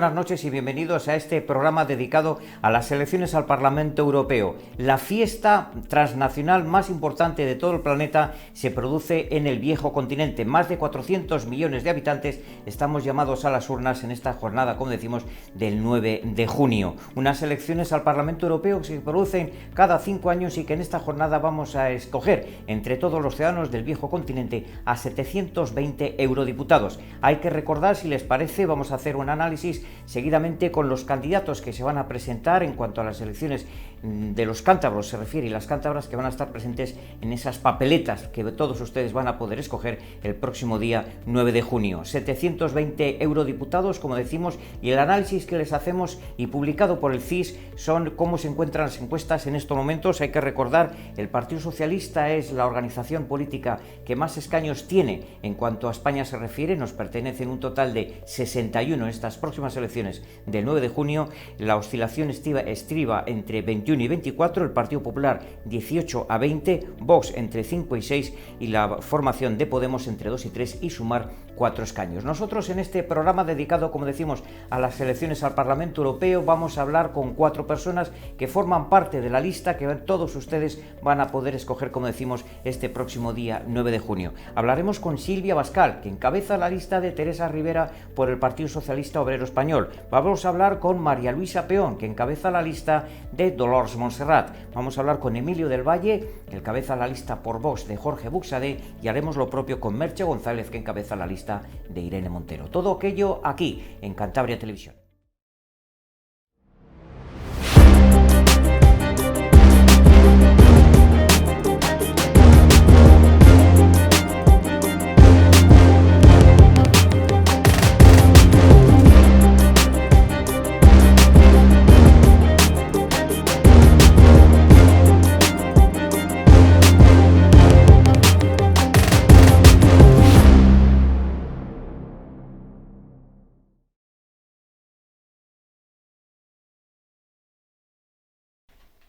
buenas noches y bienvenidos a este programa dedicado a las elecciones al Parlamento Europeo. La fiesta transnacional más importante de todo el planeta se produce en el viejo continente. Más de 400 millones de habitantes estamos llamados a las urnas en esta jornada, como decimos, del 9 de junio. Unas elecciones al Parlamento Europeo que se producen cada 5 años y que en esta jornada vamos a escoger entre todos los ciudadanos del viejo continente a 720 eurodiputados. Hay que recordar, si les parece, vamos a hacer un análisis seguidamente con los candidatos que se van a presentar en cuanto a las elecciones de los cántabros se refiere, y las cántabras que van a estar presentes en esas papeletas que todos ustedes van a poder escoger el próximo día 9 de junio. 720 eurodiputados, como decimos, y el análisis que les hacemos y publicado por el CIS son cómo se encuentran las encuestas en estos momentos. Hay que recordar, el Partido Socialista es la organización política que más escaños tiene en cuanto a España se refiere, nos pertenecen un total de 61 en estas próximas elecciones del 9 de junio, la oscilación estriba entre 21 y 24, el Partido Popular 18 a 20, Vox entre 5 y 6 y la formación de Podemos entre 2 y 3 y Sumar 4 escaños. Nosotros en este programa dedicado, como decimos, a las elecciones al Parlamento Europeo vamos a hablar con 4 personas que forman parte de la lista que todos ustedes van a poder escoger, como decimos, este próximo día 9 de junio. Hablaremos con Silvia Abascal, que encabeza la lista de Teresa Rivera por el Partido Socialista Obrero Español. Vamos a hablar con María Luisa Peón, que encabeza la lista de Dolors Montserrat. Vamos a hablar con Emilio del Valle, que encabeza la lista por Vox de Jorge Buxadé, y haremos lo propio con Merche González, que encabeza la lista de Irene Montero. Todo aquello aquí, en Cantabria Televisión.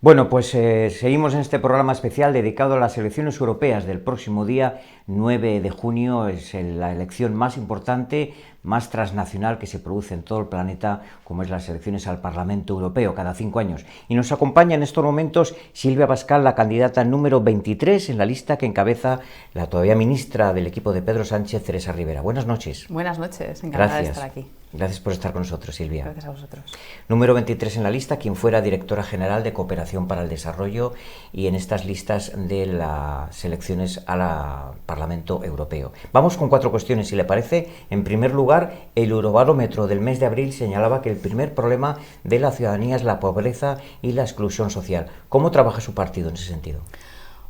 Bueno, pues seguimos en este programa especial dedicado a las elecciones europeas del próximo día 9 de junio. Es la elección más importante, más transnacional que se produce en todo el planeta, como es las elecciones al Parlamento Europeo cada 5 años. Y nos acompaña en estos momentos Silvia Abascal, la candidata número 23 en la lista que encabeza la todavía ministra del equipo de Pedro Sánchez, Teresa Rivera. Buenas noches. Buenas noches, encantada de estar aquí. Gracias por estar con nosotros, Silvia. Gracias a vosotros. Número 23 en la lista, quien fuera directora general de Cooperación para el Desarrollo y en estas listas de las elecciones al Parlamento Europeo. Vamos con 4 cuestiones, si le parece. En primer lugar, el Eurobarómetro del mes de abril señalaba que el primer problema de la ciudadanía es la pobreza y la exclusión social. ¿Cómo trabaja su partido en ese sentido?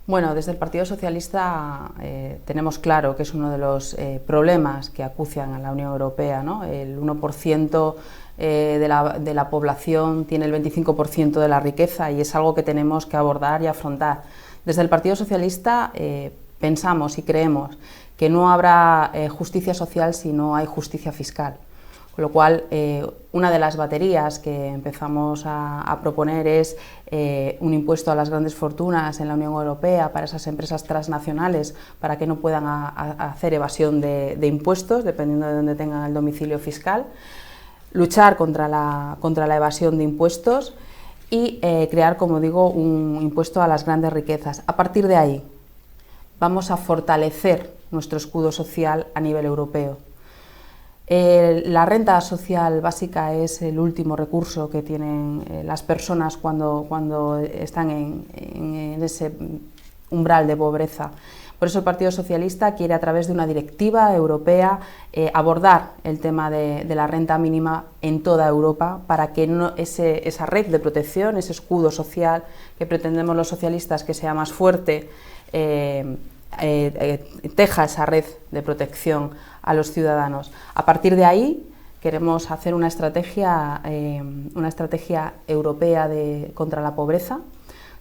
Bueno, desde el Partido Socialista tenemos claro que es uno de los problemas que acucian a la Unión Europea, ¿no? El 1% de la población tiene el 25% de la riqueza y es algo que tenemos que abordar y afrontar. Desde el Partido Socialista pensamos y creemos que no habrá justicia social si no hay justicia fiscal. Con lo cual, una de las baterías que empezamos a proponer es un impuesto a las grandes fortunas en la Unión Europea para esas empresas transnacionales, para que no puedan hacer evasión de impuestos, dependiendo de dónde tengan el domicilio fiscal, luchar contra la evasión de impuestos y crear, como digo, un impuesto a las grandes riquezas. A partir de ahí, vamos a fortalecer nuestro escudo social a nivel europeo. La renta social básica es el último recurso que tienen las personas cuando están en ese umbral de pobreza. Por eso el Partido Socialista quiere, a través de una directiva europea, abordar el tema de la renta mínima en toda Europa, para que esa red de protección, ese escudo social que pretendemos los socialistas que sea más fuerte, teja esa red de protección a los ciudadanos. A partir de ahí queremos hacer una estrategia europea contra la pobreza,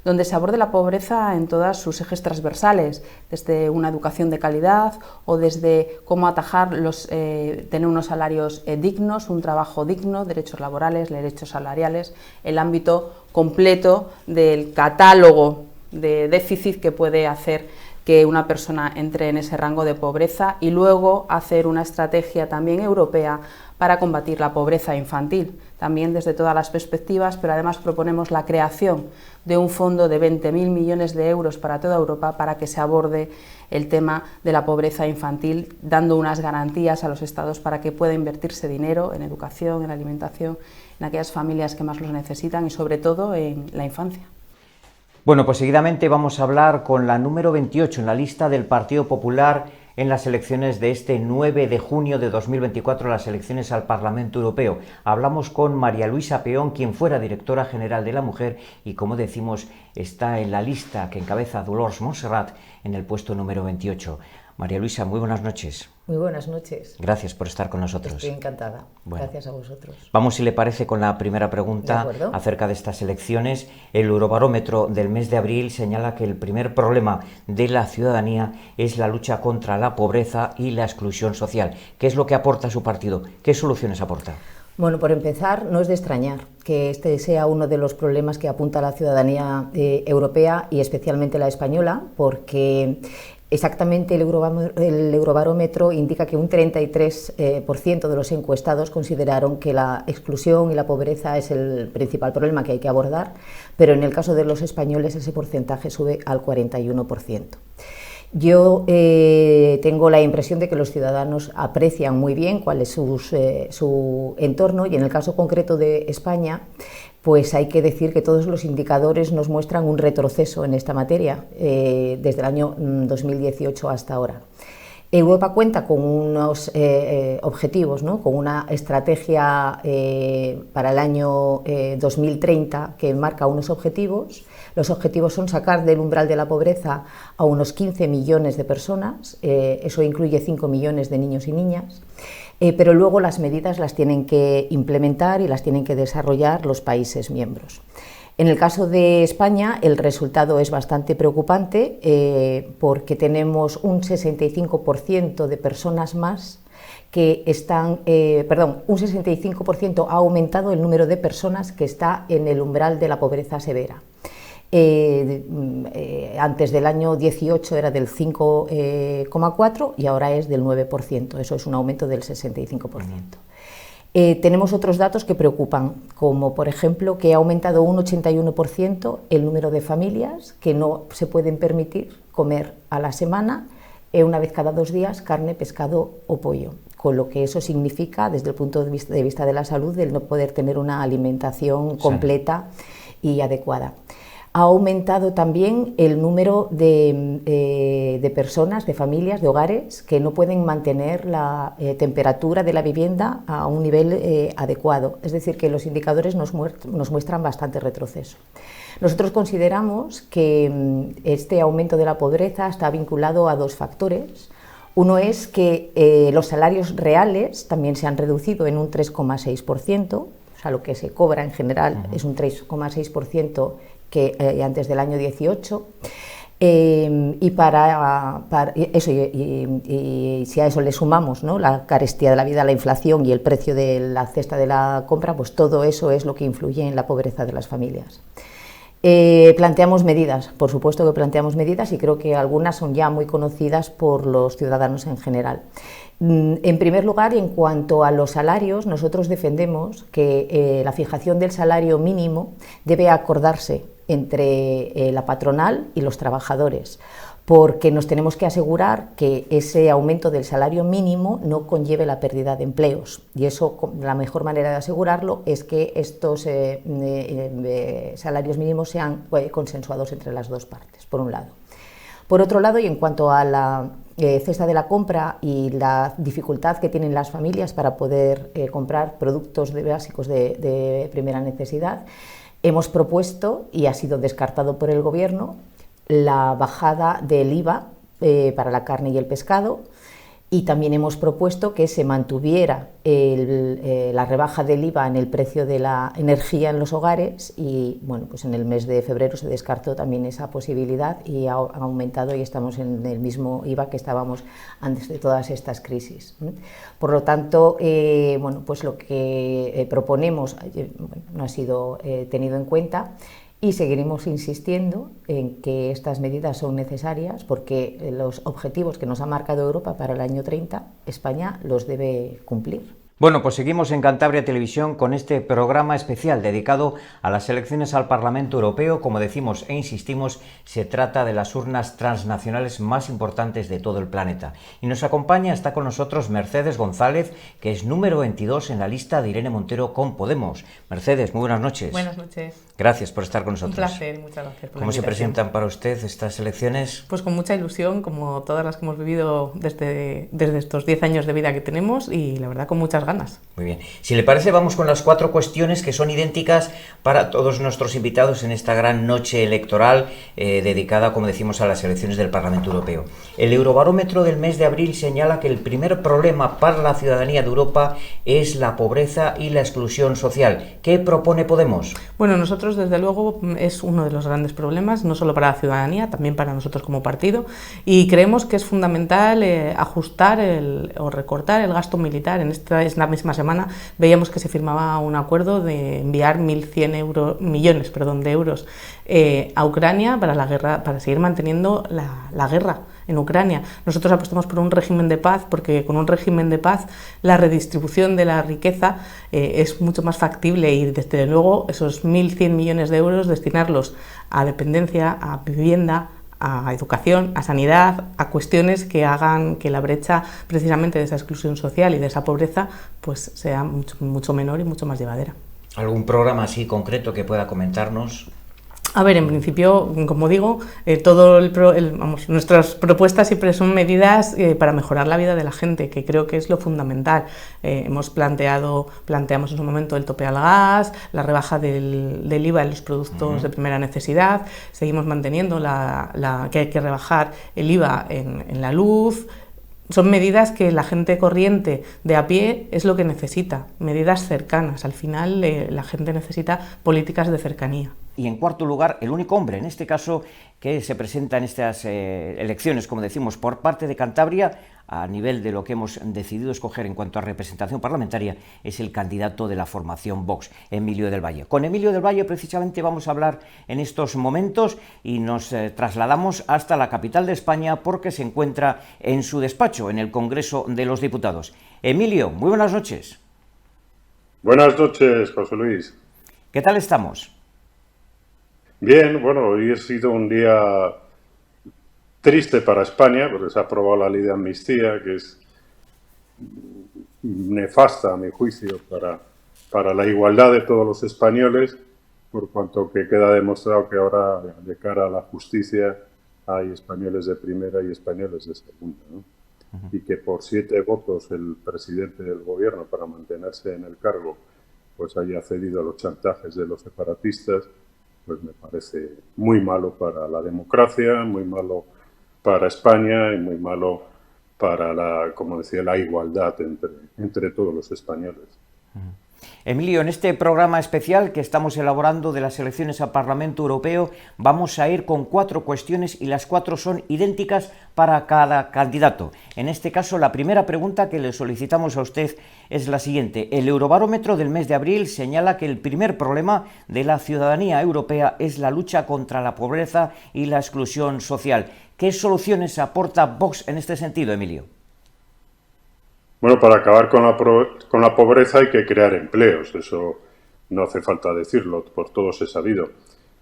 donde se aborde la pobreza en todos sus ejes transversales, desde una educación de calidad o desde cómo atajar tener unos salarios dignos, un trabajo digno, derechos laborales, derechos salariales, el ámbito completo del catálogo de déficit que puede hacer que una persona entre en ese rango de pobreza y luego hacer una estrategia también europea para combatir la pobreza infantil, también desde todas las perspectivas, pero además proponemos la creación de un fondo de 20.000 millones de euros para toda Europa para que se aborde el tema de la pobreza infantil, dando unas garantías a los Estados para que pueda invertirse dinero en educación, en alimentación, en aquellas familias que más los necesitan y sobre todo en la infancia. Bueno, pues seguidamente vamos a hablar con la número 28 en la lista del Partido Popular en las elecciones de este 9 de junio de 2024, las elecciones al Parlamento Europeo. Hablamos con María Luisa Peón, quien fuera directora general de la Mujer y, como decimos, está en la lista que encabeza Dolors Montserrat en el puesto número 28. María Luisa, muy buenas noches. Muy buenas noches. Gracias por estar con nosotros. Estoy encantada. Bueno, gracias a vosotros. Vamos, si le parece, con la primera pregunta acerca de estas elecciones. El Eurobarómetro del mes de abril señala que el primer problema de la ciudadanía es la lucha contra la pobreza y la exclusión social. ¿Qué es lo que aporta su partido? ¿Qué soluciones aporta? Bueno, por empezar, no es de extrañar que este sea uno de los problemas que apunta la ciudadanía europea y especialmente la española, porque exactamente el Eurobarómetro indica que un 33% de los encuestados consideraron que la exclusión y la pobreza es el principal problema que hay que abordar, pero en el caso de los españoles ese porcentaje sube al 41%. Yo tengo la impresión de que los ciudadanos aprecian muy bien cuál es su entorno y en el caso concreto de España, pues hay que decir que todos los indicadores nos muestran un retroceso en esta materia desde el año 2018 hasta ahora. Europa cuenta con unos objetivos, ¿no? Con una estrategia para el año 2030 que marca unos objetivos. Los objetivos son sacar del umbral de la pobreza a unos 15 millones de personas, eso incluye 5 millones de niños y niñas, pero luego las medidas las tienen que implementar y las tienen que desarrollar los países miembros. En el caso de España el resultado es bastante preocupante porque tenemos un 65% de personas más que están, un 65% ha aumentado el número de personas que está en el umbral de la pobreza severa. Antes del año 18 era del 5,4 y ahora es del 9%, eso es un aumento del 65%. Tenemos otros datos que preocupan, como por ejemplo que ha aumentado un 81% el número de familias que no se pueden permitir comer a la semana, una vez cada 2 días, carne, pescado o pollo, con lo que eso significa desde el punto de vista de la salud el no poder tener una alimentación completa y adecuada. Ha aumentado también el número de personas, de familias, de hogares que no pueden mantener la temperatura de la vivienda a un nivel adecuado, es decir, que los indicadores nos muestran bastante retroceso. Nosotros consideramos que este aumento de la pobreza está vinculado a 2 factores. Uno es que los salarios reales también se han reducido en un 3,6%, o sea, lo que se cobra en general es un 3,6% que antes del año 18, y si a eso le sumamos, ¿no?, la carestía de la vida, la inflación y el precio de la cesta de la compra, pues todo eso es lo que influye en la pobreza de las familias. Planteamos medidas, por supuesto que planteamos medidas y creo que algunas son ya muy conocidas por los ciudadanos en general. En primer lugar, en cuanto a los salarios, nosotros defendemos que la fijación del salario mínimo debe acordarse entre la patronal y los trabajadores, porque nos tenemos que asegurar que ese aumento del salario mínimo no conlleve la pérdida de empleos, y eso, la mejor manera de asegurarlo es que estos salarios mínimos sean consensuados entre las 2 partes, por un lado. Por otro lado, y en cuanto a la cesta de la compra y la dificultad que tienen las familias para poder comprar productos básicos de primera necesidad, hemos propuesto, y ha sido descartado por el Gobierno, la bajada del IVA para la carne y el pescado, y también hemos propuesto que se mantuviera la rebaja del IVA en el precio de la energía en los hogares, y bueno, pues en el mes de febrero se descartó también esa posibilidad y ha aumentado y estamos en el mismo IVA que estábamos antes de todas estas crisis. Por lo tanto, bueno, pues lo que proponemos no ha sido tenido en cuenta, Y seguiremos insistiendo en que estas medidas son necesarias porque los objetivos que nos ha marcado Europa para el año 30, España los debe cumplir. Bueno, pues seguimos en Cantabria Televisión con este programa especial dedicado a las elecciones al Parlamento Europeo. Como decimos e insistimos, se trata de las urnas transnacionales más importantes de todo el planeta. Y nos acompaña, está con nosotros Mercedes González, que es número 22 en la lista de Irene Montero con Podemos. Mercedes, muy buenas noches. Buenas noches. Gracias por estar con nosotros. Un placer, muchas gracias por la ¿Cómo se invitación. presentan para usted estas elecciones? Pues con mucha ilusión, como todas las que hemos vivido desde estos 10 años de vida que tenemos, y la verdad con muchas ganas. Muy bien. Si le parece, vamos con las 4 cuestiones que son idénticas para todos nuestros invitados en esta gran noche electoral dedicada, como decimos, a las elecciones del Parlamento Europeo. El Eurobarómetro del mes de abril señala que el primer problema para la ciudadanía de Europa es la pobreza y la exclusión social. ¿Qué propone Podemos? Bueno, nosotros desde luego es uno de los grandes problemas, no solo para la ciudadanía, también para nosotros como partido, y creemos que es fundamental ajustar o recortar el gasto militar. En esta misma semana veíamos que se firmaba un acuerdo de enviar 1.100 millones de euros a Ucrania para la guerra, para seguir manteniendo la guerra en Ucrania. Nosotros apostamos por un régimen de paz porque con un régimen de paz la redistribución de la riqueza es mucho más factible y desde luego esos 1.100 millones de euros destinarlos a dependencia, a vivienda, a educación, a sanidad, a cuestiones que hagan que la brecha precisamente de esa exclusión social y de esa pobreza pues sea mucho menor y mucho más llevadera. ¿Algún programa así concreto que pueda comentarnos? A ver, en principio, como digo, nuestras propuestas siempre son medidas para mejorar la vida de la gente, que creo que es lo fundamental. Planteamos en su momento el tope al gas, la rebaja del IVA en los productos de primera necesidad, seguimos manteniendo que hay que rebajar el IVA en la luz. Son medidas que la gente corriente de a pie es lo que necesita, medidas cercanas. Al final la gente necesita políticas de cercanía. Y en cuarto lugar, el único hombre, en este caso, que se presenta en estas elecciones, como decimos, por parte de Cantabria, a nivel de lo que hemos decidido escoger en cuanto a representación parlamentaria, es el candidato de la formación Vox, Emilio del Valle. Con Emilio del Valle precisamente vamos a hablar en estos momentos y nos trasladamos hasta la capital de España porque se encuentra en su despacho, en el Congreso de los Diputados. Emilio, muy buenas noches. Buenas noches, José Luis. ¿Qué tal estamos? Bien, bueno, hoy ha sido un día triste para España porque se ha aprobado la ley de amnistía, que es nefasta, a mi juicio, para la igualdad de todos los españoles, por cuanto que queda demostrado que ahora, de cara a la justicia, hay españoles de primera y españoles de segunda, ¿no? Y que por 7 votos el presidente del gobierno, para mantenerse en el cargo, pues haya cedido a los chantajes de los separatistas, pues me parece muy malo para la democracia, muy malo para España y muy malo para como decía, la igualdad entre todos los españoles. Emilio, en este programa especial que estamos elaborando de las elecciones al Parlamento Europeo vamos a ir con 4 cuestiones y las 4 son idénticas para cada candidato. En este caso, la primera pregunta que le solicitamos a usted es la siguiente. El Eurobarómetro del mes de abril señala que el primer problema de la ciudadanía europea es la lucha contra la pobreza y la exclusión social. ¿Qué soluciones aporta Vox en este sentido, Emilio? Bueno, para acabar con la pobreza hay que crear empleos, eso no hace falta decirlo, por todos es sabido.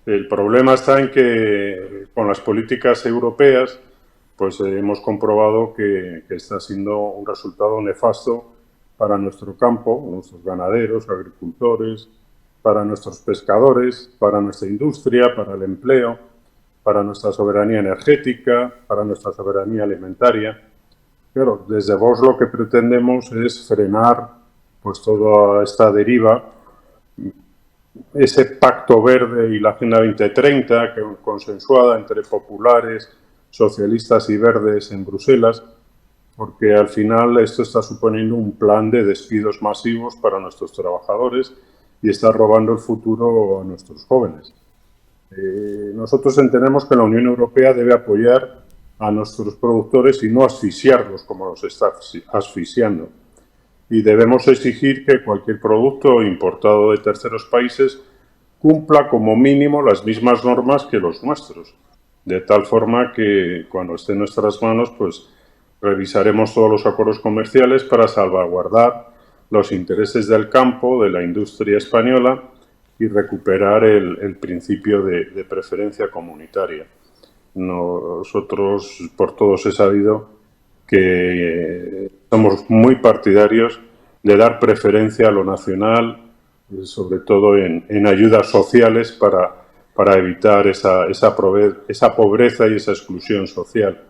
El problema está en que con las políticas europeas pues hemos comprobado que está siendo un resultado nefasto para nuestro campo, nuestros ganaderos, agricultores, para nuestros pescadores, para nuestra industria, para el empleo, para nuestra soberanía energética, para nuestra soberanía alimentaria. Claro, desde Vox lo que pretendemos es frenar pues toda esta deriva, ese pacto verde y la Agenda 2030 que consensuada entre populares, socialistas y verdes en Bruselas, porque al final esto está suponiendo un plan de despidos masivos para nuestros trabajadores y está robando el futuro a nuestros jóvenes. Nosotros entendemos que la Unión Europea debe apoyar a nuestros productores y no asfixiarlos como los está asfixiando. Y debemos exigir que cualquier producto importado de terceros países cumpla como mínimo las mismas normas que los nuestros, de tal forma que cuando esté en nuestras manos, pues revisaremos todos los acuerdos comerciales para salvaguardar los intereses del campo, de la industria española y recuperar el principio de preferencia comunitaria. Nosotros, por todos he sabido que somos muy partidarios de dar preferencia a lo nacional, sobre todo en ayudas sociales para evitar esa pobreza y esa exclusión social.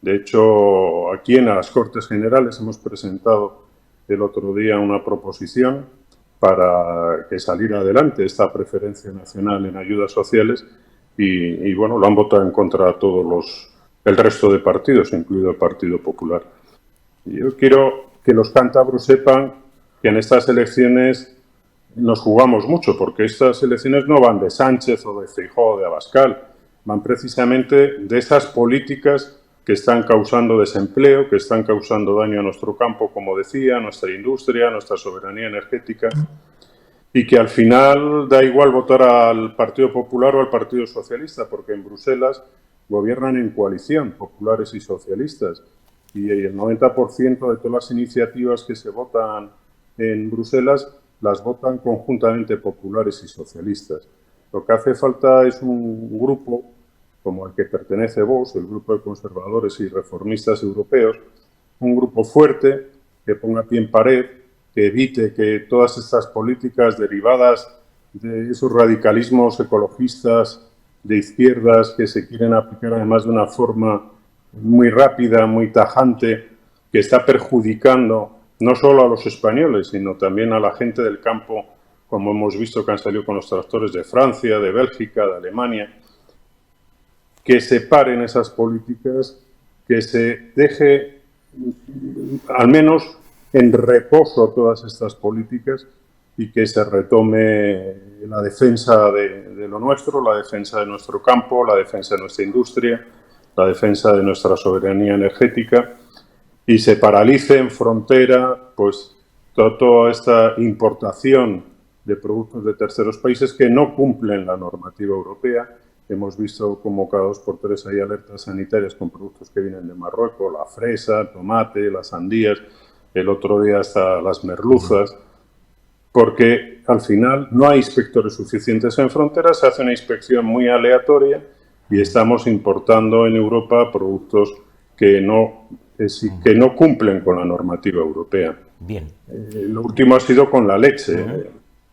De hecho, aquí en las Cortes Generales hemos presentado el otro día una proposición para que saliera adelante esta preferencia nacional en ayudas sociales y bueno, lo han votado en contra el resto de partidos, incluido el Partido Popular. Yo quiero que los cántabros sepan que en estas elecciones nos jugamos mucho, porque estas elecciones no van de Sánchez o de Feijóo o de Abascal, van precisamente de esas políticas que están causando desempleo, que están causando daño a nuestro campo, como decía, a nuestra industria, a nuestra soberanía energética, y que al final da igual votar al Partido Popular o al Partido Socialista, porque en Bruselas gobiernan en coalición, populares y socialistas, y el 90% de todas las iniciativas que se votan en Bruselas las votan conjuntamente populares y socialistas. Lo que hace falta es un grupo como el que pertenece Vox, el grupo de conservadores y reformistas europeos, un grupo fuerte que ponga pie en pared, que evite que todas estas políticas derivadas de esos radicalismos ecologistas de izquierdas que se quieren aplicar además de una forma muy rápida, muy tajante, que está perjudicando no solo a los españoles, sino también a la gente del campo, como hemos visto que han salido con los tractores de Francia, de Bélgica, de Alemania. Que se paren esas políticas, que se deje al menos en reposo todas estas políticas y que se retome la defensa de lo nuestro, la defensa de nuestro campo, la defensa de nuestra industria, la defensa de nuestra soberanía energética y se paralice en frontera pues toda esta importación de productos de terceros países que no cumplen la normativa europea. Hemos visto como cada 2 por 3 hay alertas sanitarias con productos que vienen de Marruecos, la fresa, el tomate, las sandías, el otro día hasta las merluzas, porque al final no hay inspectores suficientes en fronteras, se hace una inspección muy aleatoria y estamos importando en Europa productos que no cumplen con la normativa europea. Bien. Lo último ha sido con la leche.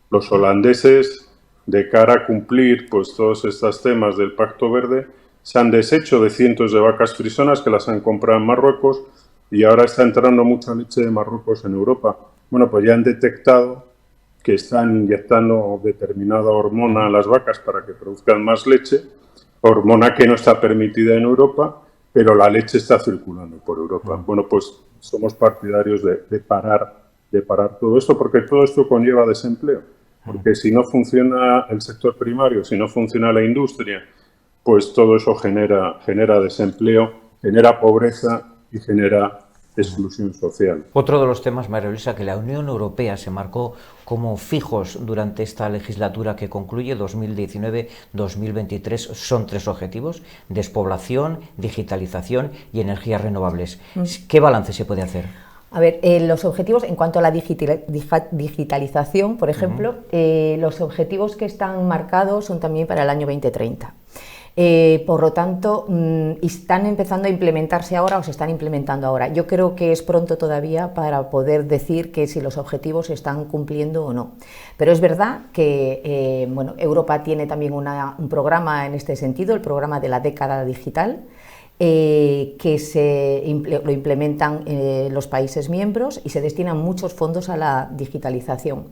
Los holandeses, de cara a cumplir pues todos estos temas del Pacto Verde, se han deshecho de cientos de vacas frisonas que las han comprado en Marruecos y ahora está entrando mucha leche de Marruecos en Europa. Bueno, pues ya han detectado que están inyectando determinada hormona a las vacas para que produzcan más leche, hormona que no está permitida en Europa, pero la leche está circulando por Europa. Bueno, pues somos partidarios de parar todo esto, porque todo esto conlleva desempleo. Porque si no funciona el sector primario, si no funciona la industria, pues todo eso genera desempleo, genera pobreza y genera exclusión social. Otro de los temas, María Luisa, que la Unión Europea se marcó como fijos durante esta legislatura que concluye 2019-2023 son 3 objetivos: despoblación, digitalización y energías renovables. ¿Qué balance se puede hacer? A ver, los objetivos en cuanto a la digitalización, por ejemplo, los objetivos que están marcados son también para el año 2030. Por lo tanto, están empezando a implementarse ahora o se están implementando ahora. Yo creo que es pronto todavía para poder decir que si los objetivos se están cumpliendo o no. Pero es verdad que bueno, Europa tiene también un programa en este sentido, el programa de la década digital, que lo implementan los países miembros y se destinan muchos fondos a la digitalización.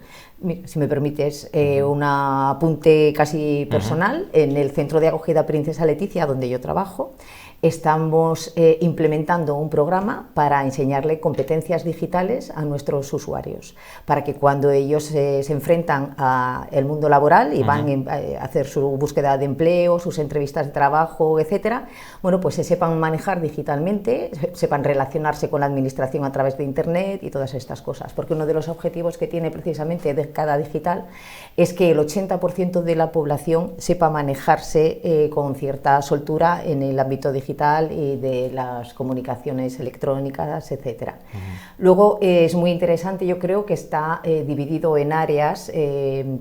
Si me permites, un apunte casi personal, en el centro de acogida Princesa Leticia, donde yo trabajo, estamos implementando un programa para enseñarle competencias digitales a nuestros usuarios, para que cuando ellos se enfrentan al mundo laboral y van a hacer su búsqueda de empleo, sus entrevistas de trabajo, etcétera, bueno, pues se sepan manejar digitalmente, sepan relacionarse con la administración a través de Internet y todas estas cosas, porque uno de los objetivos que tiene precisamente Década Digital es que el 80% de la población sepa manejarse con cierta soltura en el ámbito digital y de las comunicaciones electrónicas, etcétera. Luego es muy interesante, yo creo que está dividido en áreas,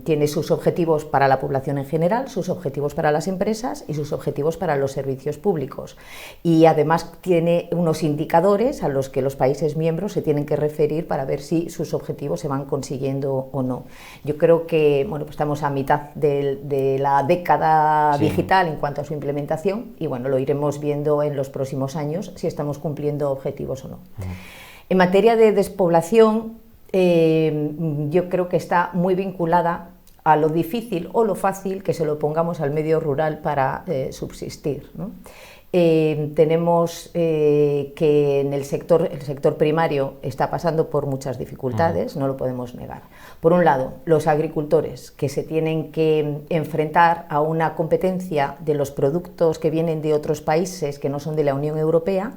tiene sus objetivos para la población en general, sus objetivos para las empresas y sus objetivos para los servicios públicos, y además tiene unos indicadores a los que los países miembros se tienen que referir para ver si sus objetivos se van consiguiendo o no. Yo creo que bueno, pues estamos a mitad de la década digital en cuanto a su implementación, y bueno, lo iremos viendo en los próximos años si estamos cumpliendo objetivos o no. En materia de despoblación, yo creo que está muy vinculada a lo difícil o lo fácil que se lo pongamos al medio rural para subsistir, ¿no? Tenemos que en el sector primario está pasando por muchas dificultades, no lo podemos negar. Por un lado, los agricultores, que se tienen que enfrentar a una competencia de los productos que vienen de otros países que no son de la Unión Europea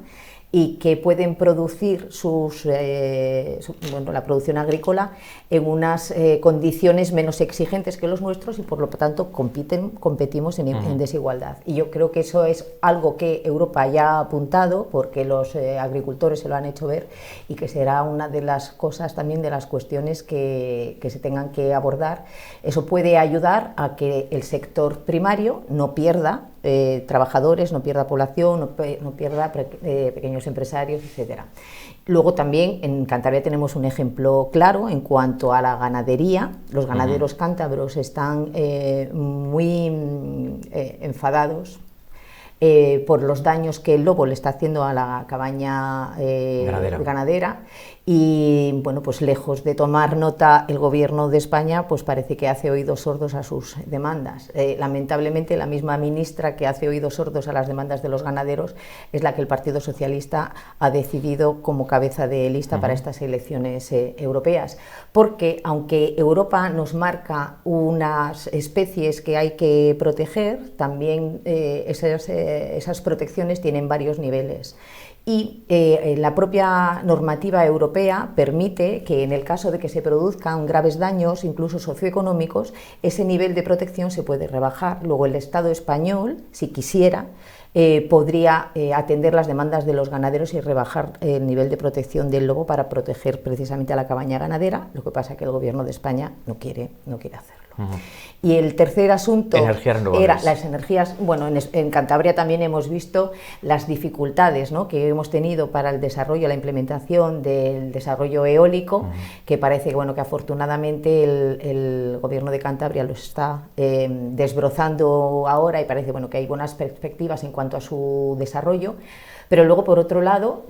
y que pueden producir la producción agrícola en unas condiciones menos exigentes que los nuestros, y por lo tanto competimos en desigualdad. Y yo creo que eso es algo que Europa ya ha apuntado, porque los agricultores se lo han hecho ver, y que será una de las cosas también, de las cuestiones que se tengan que abordar. Eso puede ayudar a que el sector primario no pierda trabajadores, no pierda población, no pierda pequeños empresarios, etcétera. Luego también en Cantabria tenemos un ejemplo claro en cuanto a la ganadería. Los ganaderos cántabros están muy enfadados por los daños que el lobo le está haciendo a la cabaña ganadera. Y bueno, pues lejos de tomar nota el gobierno de España, pues parece que hace oídos sordos a sus demandas. Lamentablemente, la misma ministra que hace oídos sordos a las demandas de los ganaderos es la que el Partido Socialista ha decidido como cabeza de lista para estas elecciones europeas. Porque aunque Europa nos marca unas especies que hay que proteger, también esas protecciones tienen varios niveles. Y la propia normativa europea permite que, en el caso de que se produzcan graves daños, incluso socioeconómicos, ese nivel de protección se puede rebajar. Luego el Estado español, si quisiera, podría atender las demandas de los ganaderos y rebajar el nivel de protección del lobo para proteger precisamente a la cabaña ganadera. Lo que pasa es que el gobierno de España no quiere hacerlo. Y el tercer asunto era las energías. Bueno, en Cantabria también hemos visto las dificultades, ¿no?, que hemos tenido para el desarrollo, la implementación del desarrollo eólico, que parece que afortunadamente el gobierno de Cantabria lo está desbrozando ahora, y parece que hay buenas perspectivas en cuanto a su desarrollo. Pero luego, por otro lado,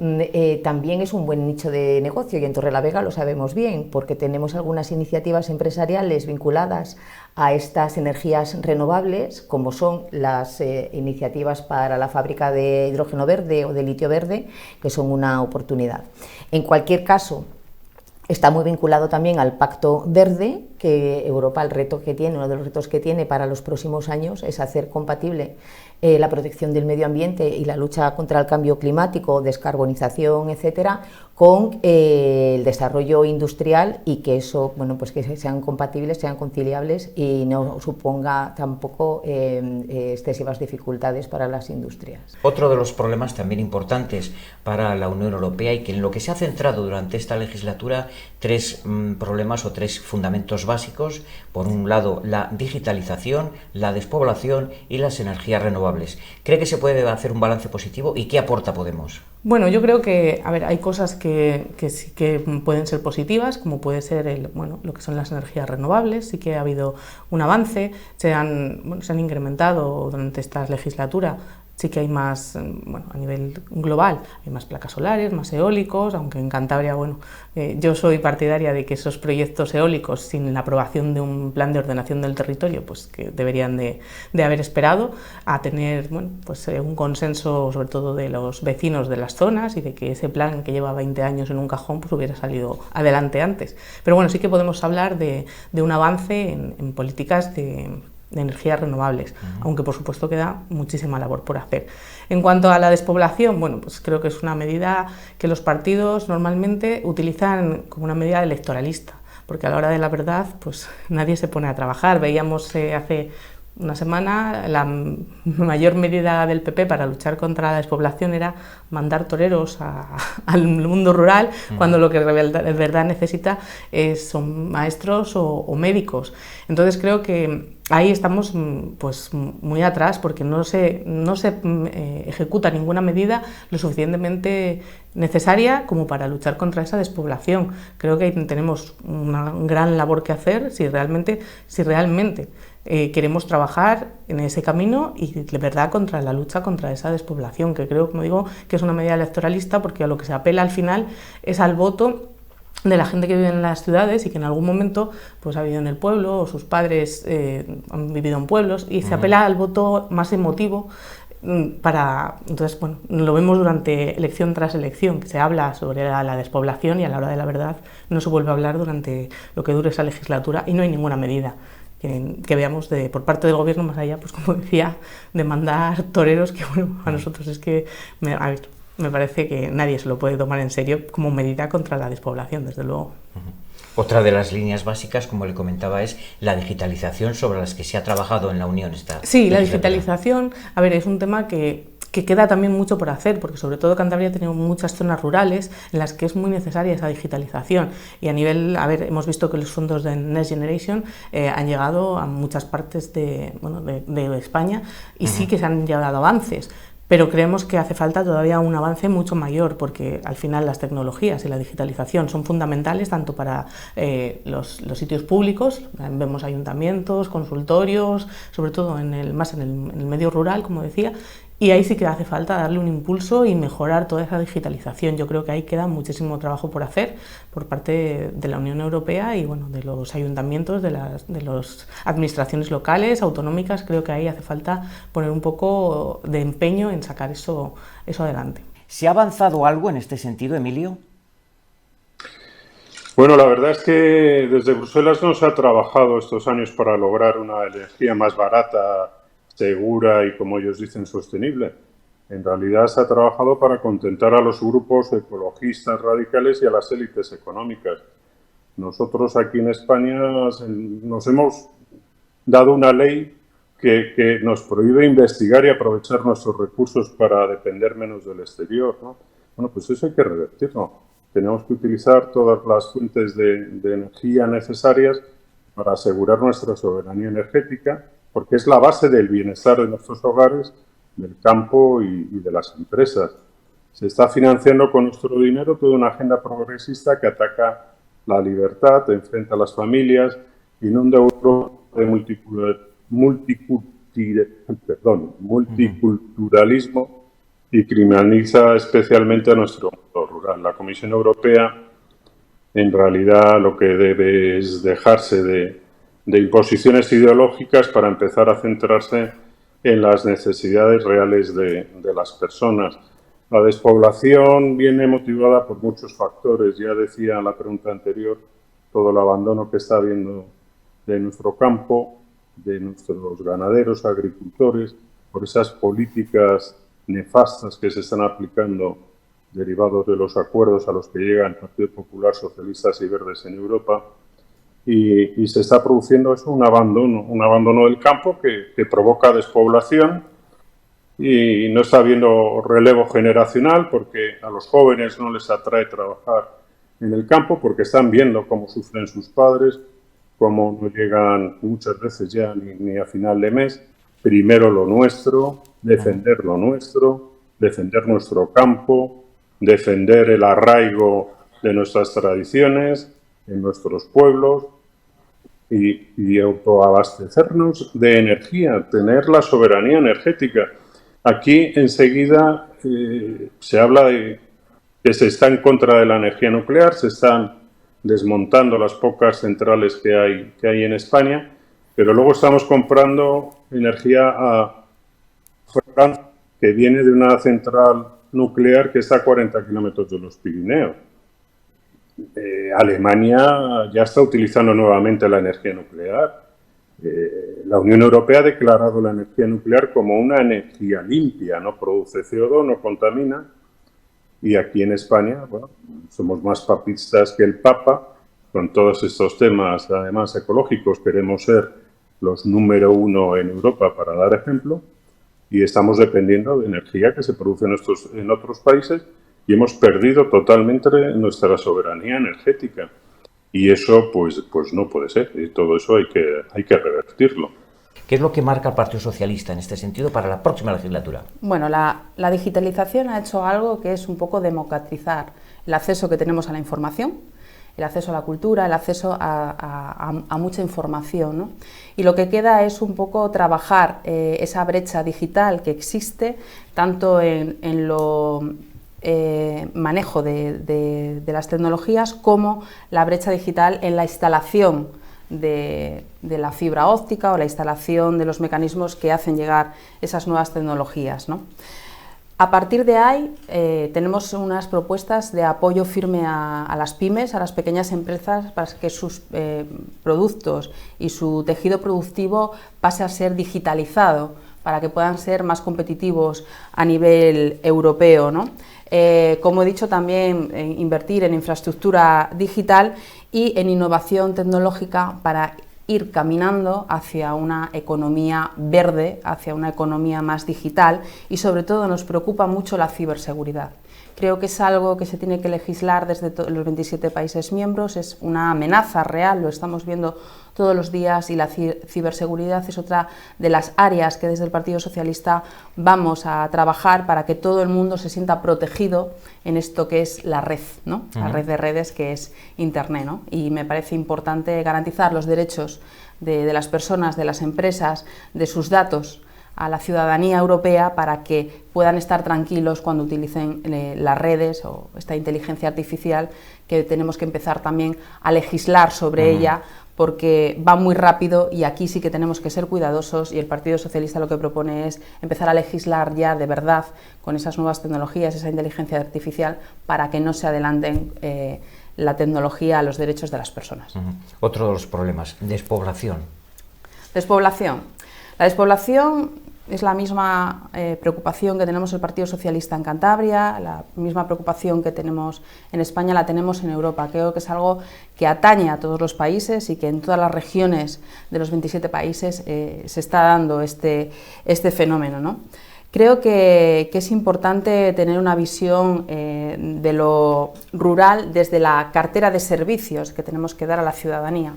también es un buen nicho de negocio, y en Torrelavega lo sabemos bien, porque tenemos algunas iniciativas empresariales vinculadas a estas energías renovables, como son las iniciativas para la fábrica de hidrógeno verde o de litio verde, que son una oportunidad. En cualquier caso, está muy vinculado también al Pacto Verde, que Europa, uno de los retos que tiene para los próximos años es hacer compatible la protección del medio ambiente y la lucha contra el cambio climático, descarbonización, etcétera, con el desarrollo industrial, y que eso, que sean compatibles, sean conciliables y no suponga tampoco excesivas dificultades para las industrias. Otro de los problemas también importantes para la Unión Europea, y que en lo que se ha centrado durante esta legislatura, tres problemas o tres fundamentos básicos: por un lado, la digitalización, la despoblación y las energías renovables. ¿Cree que se puede hacer un balance positivo, y qué aporta Podemos? Bueno, yo creo que, hay cosas que sí que pueden ser positivas, como puede ser lo que son las energías renovables. Sí que ha habido un avance, se han incrementado durante esta legislatura sí que hay más, bueno, a nivel global, hay más placas solares, más eólicos, aunque en Cantabria, bueno, yo soy partidaria de que esos proyectos eólicos, sin la aprobación de un plan de ordenación del territorio, pues que deberían de haber esperado a tener, bueno, pues un consenso sobre todo de los vecinos de las zonas y de que ese plan que lleva 20 años en un cajón pues hubiera salido adelante antes. Pero bueno, sí que podemos hablar de un avance en políticas de energías renovables, aunque por supuesto queda muchísima labor por hacer. En cuanto a la despoblación, bueno, pues creo que es una medida que los partidos normalmente utilizan como una medida electoralista, porque a la hora de la verdad, pues nadie se pone a trabajar. Veíamos hace una semana la mayor medida del PP para luchar contra la despoblación era mandar toreros al mundo rural, cuando lo que de verdad necesita son maestros o médicos. Entonces creo que ahí estamos pues muy atrás, porque no se ejecuta ninguna medida lo suficientemente necesaria como para luchar contra esa despoblación. Creo que tenemos una gran labor que hacer si realmente queremos trabajar en ese camino y de verdad contra la lucha contra esa despoblación, que creo, como digo, que es una medida electoralista, porque a lo que se apela al final es al voto de la gente que vive en las ciudades y que en algún momento pues ha vivido en el pueblo, o sus padres han vivido en pueblos, y se apela al voto más emotivo. Entonces, bueno, lo vemos durante elección tras elección, que se habla sobre la despoblación y a la hora de la verdad no se vuelve a hablar durante lo que dure esa legislatura, y no hay ninguna medida que veamos por parte del gobierno, más allá, pues como decía, de mandar toreros, que bueno, a nosotros es que me parece que nadie se lo puede tomar en serio como medida contra la despoblación, desde luego. Otra de las líneas básicas, como le comentaba, es la digitalización, sobre las que se ha trabajado en la Unión. Sí, la digitalización, a ver, es un tema que queda también mucho por hacer, porque sobre todo Cantabria tiene muchas zonas rurales en las que es muy necesaria esa digitalización, y a nivel, hemos visto que los fondos de Next Generation han llegado a muchas partes de España, y sí que se han llegado avances. Pero creemos que hace falta todavía un avance mucho mayor, porque al final las tecnologías y la digitalización son fundamentales tanto para los sitios públicos, vemos ayuntamientos, consultorios, sobre todo en el medio rural, como decía, y ahí sí que hace falta darle un impulso y mejorar toda esa digitalización. Yo creo que ahí queda muchísimo trabajo por hacer por parte de la Unión Europea y bueno, de los ayuntamientos, de las administraciones locales, autonómicas. Creo que ahí hace falta poner un poco de empeño en sacar eso adelante. ¿Se ha avanzado algo en este sentido, Emilio? Bueno, la verdad es que desde Bruselas no se ha trabajado estos años para lograr una energía más barata, segura y, como ellos dicen, sostenible. En realidad se ha trabajado para contentar a los grupos ecologistas radicales y a las élites económicas. Nosotros aquí en España nos hemos dado una ley que nos prohíbe investigar y aprovechar nuestros recursos para depender menos del exterior, ¿no? Bueno, pues eso hay que revertirlo. Tenemos que utilizar todas las fuentes de energía necesarias para asegurar nuestra soberanía energética, porque es la base del bienestar de nuestros hogares, del campo y de las empresas. Se está financiando con nuestro dinero toda una agenda progresista que ataca la libertad, enfrenta a las familias, inunda Europa de multiculturalismo y criminaliza especialmente a nuestro mundo rural. La Comisión Europea en realidad lo que debe es dejarse de imposiciones ideológicas para empezar a centrarse en las necesidades reales de las personas. La despoblación viene motivada por muchos factores. Ya decía en la pregunta anterior, todo el abandono que está habiendo de nuestro campo, de nuestros ganaderos, agricultores, por esas políticas nefastas que se están aplicando derivados de los acuerdos a los que llegan el Partido Popular, Socialistas y Verdes en Europa. Y se está produciendo eso, un abandono del campo que provoca despoblación, y no está habiendo relevo generacional porque a los jóvenes no les atrae trabajar en el campo, porque están viendo cómo sufren sus padres, cómo no llegan muchas veces ya ni a final de mes. Primero lo nuestro, defender lo nuestro, defender nuestro campo, defender el arraigo de nuestras tradiciones en nuestros pueblos y autoabastecernos de energía, tener la soberanía energética. Aquí enseguida se habla de que se está en contra de la energía nuclear, se están desmontando las pocas centrales que hay en España, pero luego estamos comprando energía a Francia, que viene de una central nuclear que está a 40 kilómetros de los Pirineos. Alemania ya está utilizando nuevamente la energía nuclear. La Unión Europea ha declarado la energía nuclear como una energía limpia, no produce CO2, no contamina. Y aquí en España, bueno, somos más papistas que el Papa con todos estos temas, además ecológicos. Queremos ser los número 1 en Europa, para dar ejemplo, y estamos dependiendo de energía que se produce en otros países y hemos perdido totalmente nuestra soberanía energética. Y eso pues no puede ser, y todo eso hay que revertirlo. ¿Qué es lo que marca el Partido Socialista en este sentido para la próxima legislatura? Bueno, la digitalización ha hecho algo que es un poco democratizar el acceso que tenemos a la información, el acceso a la cultura, el acceso a mucha información, ¿no? Y lo que queda es un poco trabajar esa brecha digital que existe, tanto en lo manejo de las tecnologías como la brecha digital en la instalación de la fibra óptica o la instalación de los mecanismos que hacen llegar esas nuevas tecnologías, ¿no? A partir de ahí tenemos unas propuestas de apoyo firme a las pymes, a las pequeñas empresas, para que sus productos y su tejido productivo pase a ser digitalizado, para que puedan ser más competitivos a nivel europeo, ¿no? Como he dicho, también invertir en infraestructura digital y en innovación tecnológica para ir caminando hacia una economía verde, hacia una economía más digital, y sobre todo nos preocupa mucho la ciberseguridad. Creo que es algo que se tiene que legislar desde los 27 países miembros, es una amenaza real, lo estamos viendo todos los días, y la ciberseguridad es otra de las áreas que desde el Partido Socialista vamos a trabajar para que todo el mundo se sienta protegido en esto que es la red, ¿no? La red de redes que es Internet, ¿no? Y me parece importante garantizar los derechos de las personas, de las empresas, de sus datos a la ciudadanía europea, para que puedan estar tranquilos cuando utilicen las redes o esta inteligencia artificial, que tenemos que empezar también a legislar sobre ella, porque va muy rápido y aquí sí que tenemos que ser cuidadosos, y el Partido Socialista lo que propone es empezar a legislar ya de verdad con esas nuevas tecnologías, esa inteligencia artificial, para que no se adelanten la tecnología a los derechos de las personas. Otro de los problemas, despoblación. Despoblación. La despoblación es la misma preocupación que tenemos el Partido Socialista en Cantabria, la misma preocupación que tenemos en España la tenemos en Europa. Creo que es algo que atañe a todos los países y que en todas las regiones de los 27 países se está dando este fenómeno, ¿no? Creo que es importante tener una visión de lo rural desde la cartera de servicios que tenemos que dar a la ciudadanía.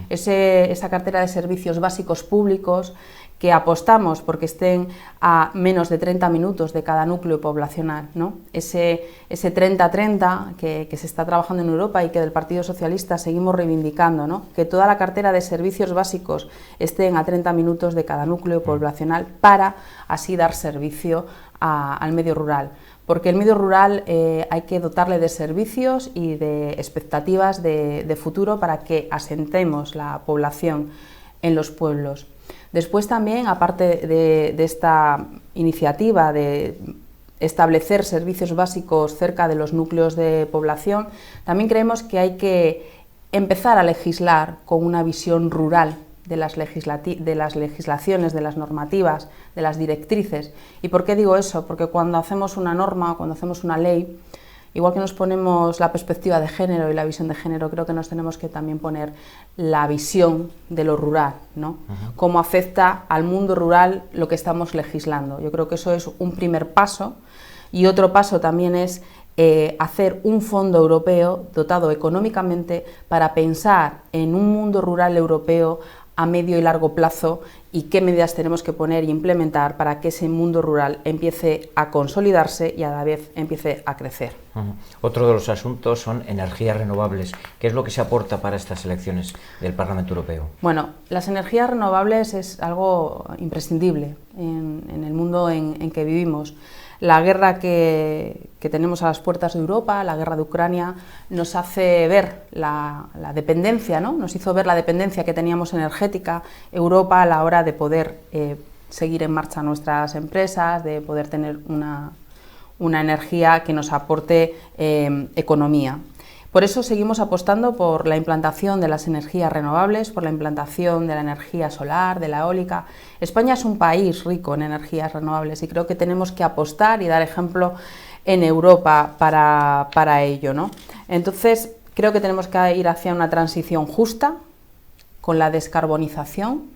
Esa cartera de servicios básicos públicos que apostamos porque estén a menos de 30 minutos de cada núcleo poblacional, ¿no? Ese 30-30 que se está trabajando en Europa y que del Partido Socialista seguimos reivindicando, ¿no? Que toda la cartera de servicios básicos estén a 30 minutos de cada núcleo poblacional, para así dar servicio al medio rural. Porque el medio rural hay que dotarle de servicios y de expectativas de futuro para que asentemos la población en los pueblos. Después también, aparte de esta iniciativa de establecer servicios básicos cerca de los núcleos de población, también creemos que hay que empezar a legislar con una visión rural de las legislaciones, de las normativas, de las directrices. ¿Y por qué digo eso? Porque cuando hacemos una norma, cuando hacemos una ley, igual que nos ponemos la perspectiva de género y la visión de género, creo que nos tenemos que también poner la visión de lo rural, ¿no? Cómo afecta al mundo rural lo que estamos legislando. Yo creo que eso es un primer paso, y otro paso también es hacer un fondo europeo dotado económicamente para pensar en un mundo rural europeo a medio y largo plazo, y qué medidas tenemos que poner e implementar para que ese mundo rural empiece a consolidarse y a la vez empiece a crecer. Otro de los asuntos son energías renovables. ¿Qué es lo que se aporta para estas elecciones del Parlamento Europeo? Bueno, las energías renovables es algo imprescindible en el mundo en que vivimos. La guerra que tenemos a las puertas de Europa, la guerra de Ucrania, nos hace ver la dependencia, ¿no? Nos hizo ver la dependencia que teníamos energética Europa a la hora de poder seguir en marcha nuestras empresas, de poder tener una energía que nos aporte economía. Por eso seguimos apostando por la implantación de las energías renovables, por la implantación de la energía solar, de la eólica. España es un país rico en energías renovables y creo que tenemos que apostar y dar ejemplo en Europa para ello, ¿no? Entonces, creo que tenemos que ir hacia una transición justa con la descarbonización.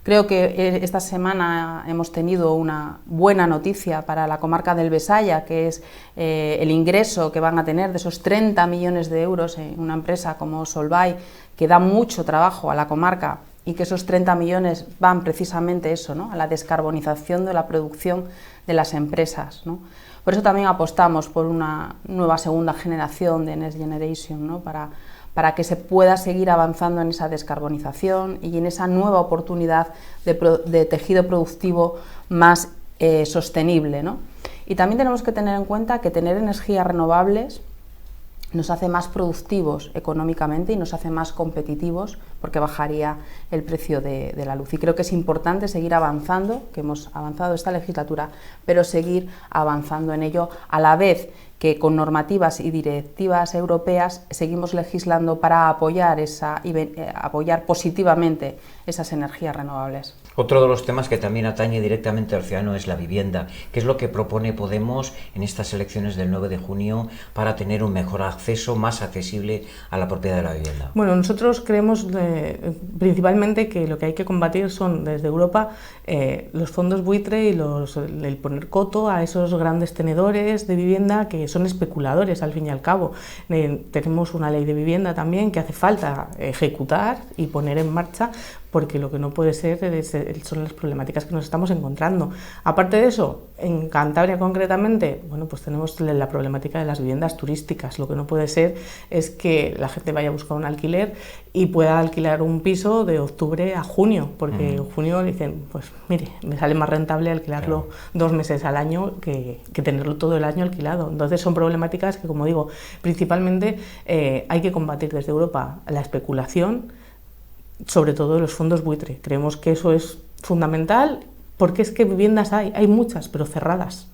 Creo que esta semana hemos tenido una buena noticia para la comarca del Besaya, que es el ingreso que van a tener de esos 30 millones de euros en una empresa como Solvay, que da mucho trabajo a la comarca y que esos 30 millones van precisamente eso, ¿no? A la descarbonización de la producción de las empresas, ¿no? Por eso también apostamos por una nueva segunda generación de Next Generation, ¿no? Para que se pueda seguir avanzando en esa descarbonización y en esa nueva oportunidad de tejido productivo más sostenible, ¿no? Y también tenemos que tener en cuenta que tener energías renovables nos hace más productivos económicamente y nos hace más competitivos porque bajaría el precio de la luz. Y creo que es importante seguir avanzando, que hemos avanzado esta legislatura, pero seguir avanzando en ello a la vez que con normativas y directivas europeas seguimos legislando para apoyar positivamente esas energías renovables. Otro de los temas que también atañe directamente al ciudadano es la vivienda. ¿Qué es lo que propone Podemos en estas elecciones del 9 de junio para tener un mejor acceso, más accesible a la propiedad de la vivienda? Bueno, nosotros creemos principalmente que lo que hay que combatir son desde Europa los fondos buitre y el poner coto a esos grandes tenedores de vivienda que son especuladores al fin y al cabo. Tenemos una ley de vivienda también que hace falta ejecutar y poner en marcha, porque lo que no puede ser son las problemáticas que nos estamos encontrando. Aparte de eso, en Cantabria concretamente, bueno, pues tenemos la problemática de las viviendas turísticas. Lo que no puede ser es que la gente vaya a buscar un alquiler y pueda alquilar un piso de octubre a junio, porque en junio dicen, pues mire, me sale más rentable alquilarlo 2 meses al año que tenerlo todo el año alquilado. Entonces son problemáticas que, como digo, principalmente hay que combatir desde Europa la especulación, sobre todo los fondos buitre. Creemos que eso es fundamental porque es que viviendas hay muchas, pero cerradas.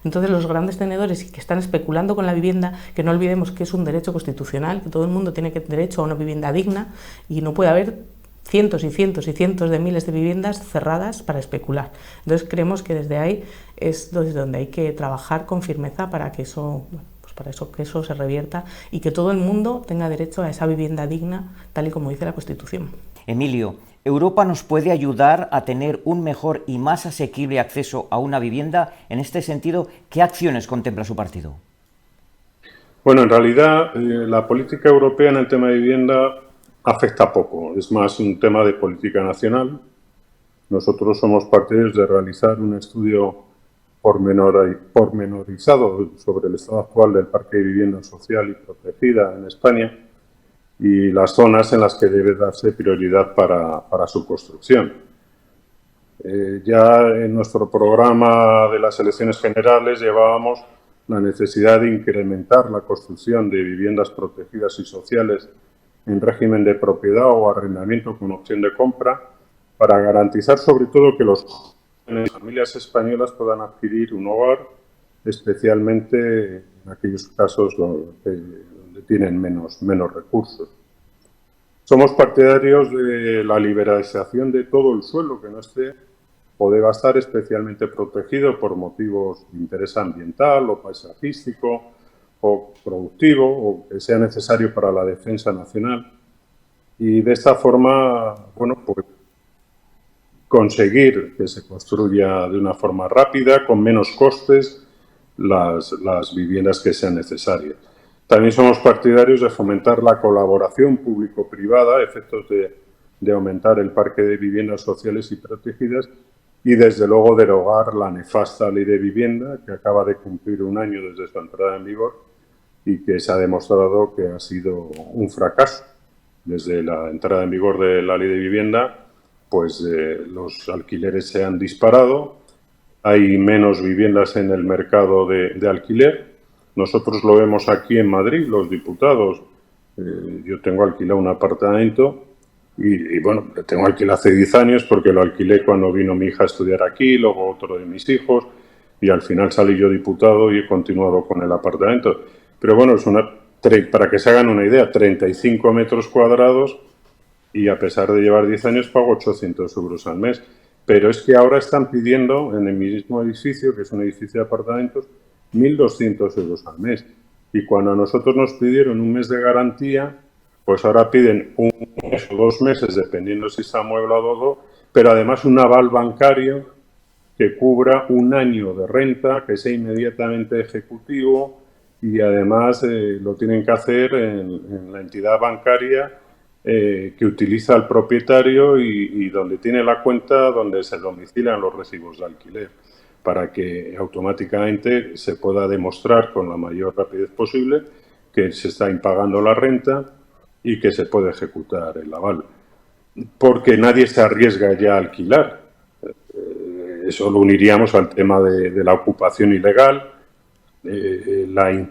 Entonces los grandes tenedores que están especulando con la vivienda, que no olvidemos que es un derecho constitucional, que todo el mundo tiene derecho a una vivienda digna y no puede haber cientos y cientos y cientos de miles de viviendas cerradas para especular. Entonces creemos que desde ahí es desde donde hay que trabajar con firmeza para que eso... que eso se revierta y que todo el mundo tenga derecho a esa vivienda digna, tal y como dice la Constitución. Emilio, ¿Europa nos puede ayudar a tener un mejor y más asequible acceso a una vivienda? En este sentido, ¿qué acciones contempla su partido? Bueno, en realidad la política europea en el tema de vivienda afecta poco, es más un tema de política nacional. Nosotros somos partidarios de realizar un estudio pormenorizado sobre el estado actual del parque de vivienda social y protegida en España y las zonas en las que debe darse prioridad para su construcción. Ya en nuestro programa de las elecciones generales llevábamos la necesidad de incrementar la construcción de viviendas protegidas y sociales en régimen de propiedad o arrendamiento con opción de compra para garantizar sobre todo que las familias españolas puedan adquirir un hogar, especialmente en aquellos casos donde tienen menos recursos. Somos partidarios de la liberalización de todo el suelo que no esté o deba estar especialmente protegido por motivos de interés ambiental o paisajístico o productivo o que sea necesario para la defensa nacional. Y de esta forma, bueno, pues conseguir que se construya de una forma rápida, con menos costes, las viviendas que sean necesarias. También somos partidarios de fomentar la colaboración público-privada a efectos de de aumentar el parque de viviendas sociales y protegidas y, desde luego, derogar la nefasta ley de vivienda, que acaba de cumplir un año desde su entrada en vigor y que se ha demostrado que ha sido un fracaso. Desde la entrada en vigor de la ley de vivienda, pues los alquileres se han disparado, hay menos viviendas en el mercado de alquiler. Nosotros lo vemos aquí en Madrid, los diputados. Yo tengo alquilado un apartamento y bueno, lo tengo alquilado hace 10 años porque lo alquilé cuando vino mi hija a estudiar aquí, luego otro de mis hijos, y al final salí yo diputado y he continuado con el apartamento. Pero bueno, para que se hagan una idea, 35 metros cuadrados y, a pesar de llevar 10 años, pago 800 euros al mes. Pero es que ahora están pidiendo en el mismo edificio, que es un edificio de apartamentos, 1.200 euros al mes. Y cuando a nosotros nos pidieron un mes de garantía, pues ahora piden un mes o 2 meses, dependiendo si está amueblado o no, pero además un aval bancario que cubra un año de renta, que sea inmediatamente ejecutivo, y además lo tienen que hacer en la entidad bancaria que utiliza el propietario y donde tiene la cuenta donde se domicilian los recibos de alquiler, para que automáticamente se pueda demostrar con la mayor rapidez posible que se está impagando la renta y que se puede ejecutar el aval. Porque nadie se arriesga ya a alquilar. Eso lo uniríamos al tema de la ocupación ilegal, la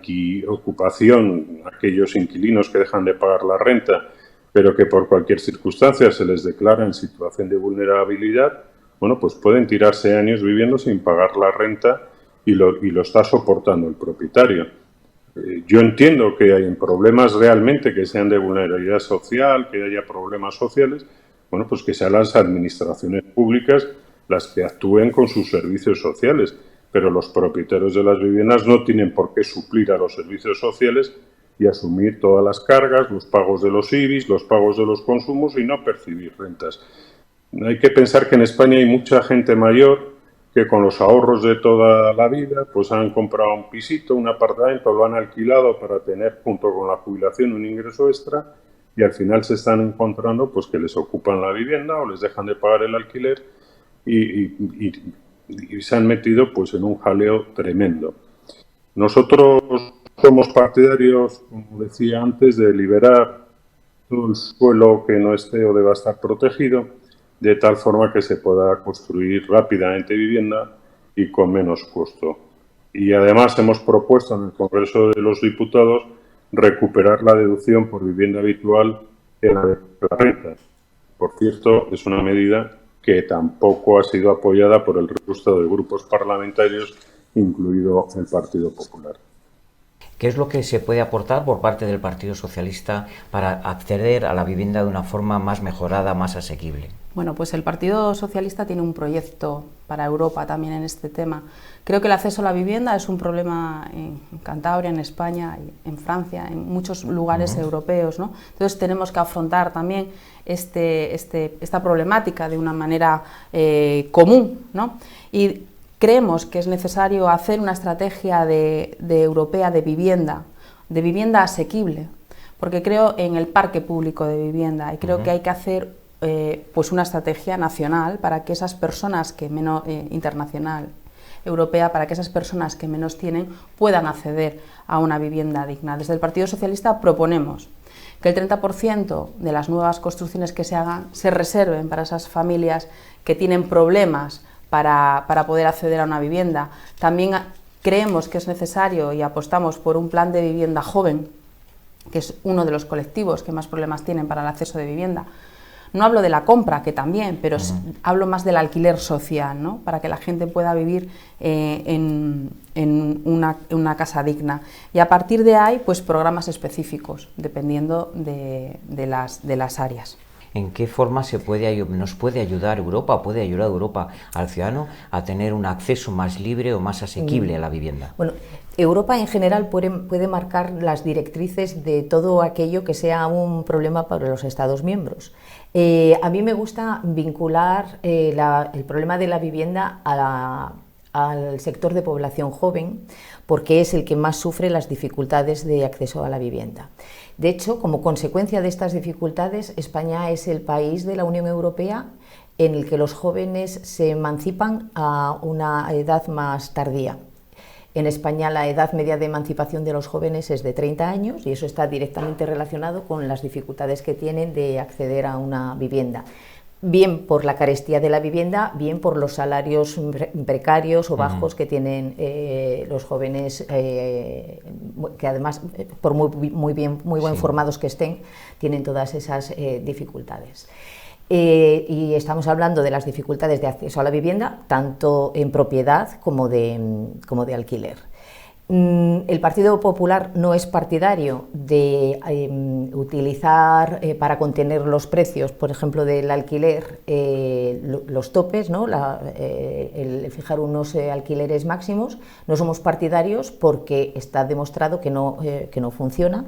ocupación, aquellos inquilinos que dejan de pagar la renta, pero que por cualquier circunstancia se les declara en situación de vulnerabilidad. Bueno, pues pueden tirarse años viviendo sin pagar la renta y lo está soportando el propietario. Yo entiendo que hay problemas realmente que sean de vulnerabilidad social, que haya problemas sociales, bueno, pues que sean las administraciones públicas las que actúen con sus servicios sociales, pero los propietarios de las viviendas no tienen por qué suplir a los servicios sociales y asumir todas las cargas, los pagos de los IBIs, los pagos de los consumos y no percibir rentas. Hay que pensar que en España hay mucha gente mayor que, con los ahorros de toda la vida, pues han comprado un pisito, un apartamento, lo han alquilado para tener, junto con la jubilación, un ingreso extra, y al final se están encontrando pues que les ocupan la vivienda o les dejan de pagar el alquiler y se han metido pues en un jaleo tremendo. Nosotros somos partidarios, como decía antes, de liberar todo el suelo que no esté o deba estar protegido, de tal forma que se pueda construir rápidamente vivienda y con menos costo. Y además hemos propuesto en el Congreso de los Diputados recuperar la deducción por vivienda habitual en la de la renta. Por cierto, es una medida que tampoco ha sido apoyada por el resto de grupos parlamentarios, incluido el Partido Popular. ¿Qué es lo que se puede aportar por parte del Partido Socialista para acceder a la vivienda de una forma más mejorada, más asequible? Bueno, pues el Partido Socialista tiene un proyecto para Europa también en este tema. Creo que el acceso a la vivienda es un problema en Cantabria, en España, en Francia, en muchos lugares europeos, ¿no? Entonces tenemos que afrontar también esta problemática de una manera común, ¿no? Y creemos que es necesario hacer una estrategia europea de vivienda asequible, porque creo en el parque público de vivienda y creo que hay que hacer pues una estrategia nacional para que esas personas que menos internacional, europea, para que esas personas que menos tienen puedan acceder a una vivienda digna. Desde el Partido Socialista proponemos que el 30% de las nuevas construcciones que se hagan se reserven para esas familias que tienen problemas para poder acceder a una vivienda. También creemos que es necesario y apostamos por un plan de vivienda joven, que es uno de los colectivos que más problemas tienen para el acceso de vivienda. No hablo de la compra, que también, pero hablo más del alquiler social, ¿no? Para que la gente pueda vivir en una casa digna. Y a partir de ahí, pues programas específicos, dependiendo de las áreas. ¿En qué forma nos puede ayudar Europa, puede ayudar Europa al ciudadano a tener un acceso más libre o más asequible a la vivienda? Bueno, Europa en general puede marcar las directrices de todo aquello que sea un problema para los Estados miembros. A mí me gusta vincular el problema de la vivienda al sector de población joven porque es el que más sufre las dificultades de acceso a la vivienda. De hecho, como consecuencia de estas dificultades, España es el país de la Unión Europea en el que los jóvenes se emancipan a una edad más tardía. En España la edad media de emancipación de los jóvenes es de 30 años y eso está directamente relacionado con las dificultades que tienen de acceder a una vivienda. Bien por la carestía de la vivienda, bien por los salarios precarios o bajos que tienen los jóvenes, que además, por muy buen formados que estén, tienen todas esas dificultades. Y estamos hablando de las dificultades de acceso a la vivienda, tanto en propiedad como de alquiler. El Partido Popular no es partidario de utilizar para contener los precios, por ejemplo, del alquiler, los topes, ¿no? El fijar unos alquileres máximos. No somos partidarios porque está demostrado que no funciona.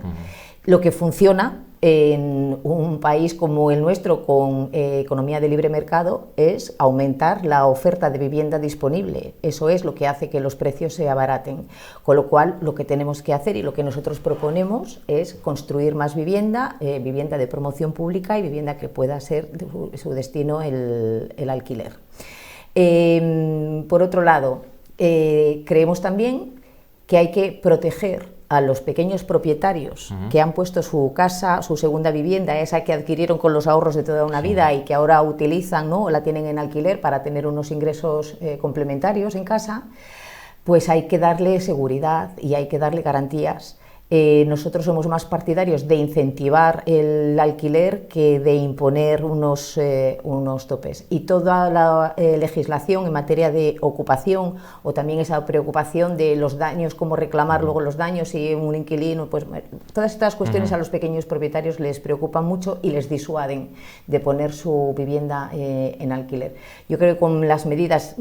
Lo que funciona en un país como el nuestro, con economía de libre mercado, es aumentar la oferta de vivienda disponible. Eso es lo que hace que los precios se abaraten. Con lo cual, lo que tenemos que hacer y lo que nosotros proponemos es construir más vivienda, vivienda de promoción pública y vivienda que pueda ser su destino el alquiler. Por otro lado, creemos también que hay que proteger a los pequeños propietarios que han puesto su casa, su segunda vivienda, esa que adquirieron con los ahorros de toda una vida y que ahora utilizan, ¿no?, o la tienen en alquiler para tener unos ingresos complementarios en casa, pues hay que darle seguridad y hay que darle garantías. Nosotros somos más partidarios de incentivar el alquiler que de imponer unos topes. Y toda la legislación en materia de ocupación, o también esa preocupación de los daños, cómo reclamar luego los daños si un inquilino, pues todas estas cuestiones a los pequeños propietarios les preocupan mucho y les disuaden de poner su vivienda en alquiler. Yo creo que con las medidas,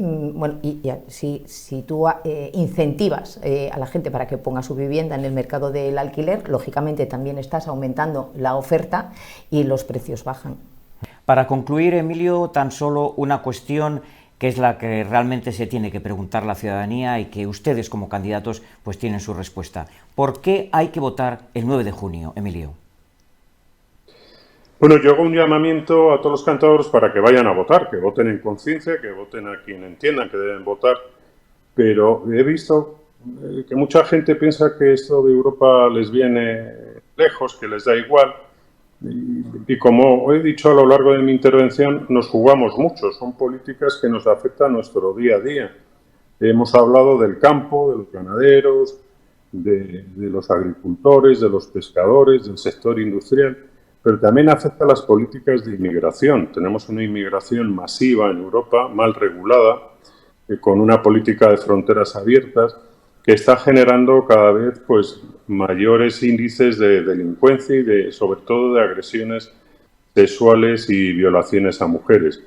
si tú incentivas a la gente para que ponga su vivienda en el mercado del alquiler, lógicamente también estás aumentando la oferta y los precios bajan. Para concluir, Emilio, tan solo una cuestión que es la que realmente se tiene que preguntar la ciudadanía y que ustedes como candidatos pues tienen su respuesta. ¿Por qué hay que votar el 9 de junio, Emilio? Bueno, yo hago un llamamiento a todos los cantadores para que vayan a votar, que voten en conciencia, que voten a quien entiendan que deben votar, pero he visto que mucha gente piensa que esto de Europa les viene lejos, que les da igual, y como he dicho a lo largo de mi intervención, nos jugamos mucho, son políticas que nos afectan a nuestro día a día. Hemos hablado del campo, de los ganaderos, de los agricultores, de los pescadores, del sector industrial, pero también afecta a las políticas de inmigración. Tenemos una inmigración masiva en Europa, mal regulada, con una política de fronteras abiertas, que está generando cada vez pues mayores índices de delincuencia y sobre todo de agresiones sexuales y violaciones a mujeres.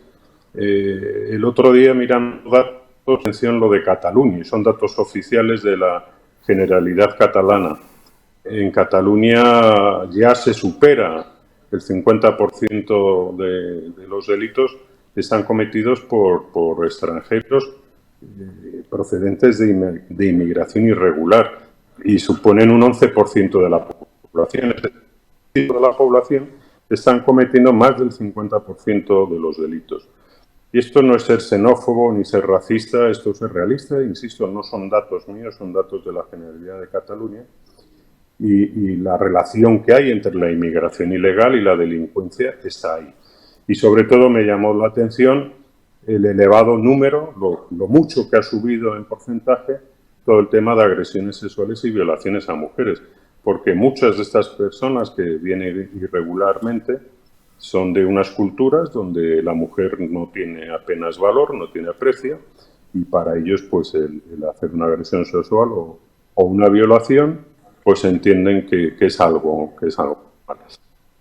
El otro día, mirando datos, atención lo de Cataluña, son datos oficiales de la Generalidad catalana. En Cataluña ya se supera el 50% de los delitos que están cometidos por extranjeros procedentes de inmigración irregular y suponen un 11% de la población. Es decir, de la población están cometiendo más del 50% de los delitos. Y esto no es ser xenófobo ni ser racista, esto es ser realista. Insisto, no son datos míos, son datos de la Generalidad de Cataluña. Y la relación que hay entre la inmigración ilegal y la delincuencia está ahí. Y sobre todo me llamó la atención el elevado número, lo mucho que ha subido en porcentaje todo el tema de agresiones sexuales y violaciones a mujeres, porque muchas de estas personas que vienen irregularmente son de unas culturas donde la mujer no tiene apenas valor, no tiene aprecio, y para ellos pues el hacer una agresión sexual o una violación pues entienden que es algo malo.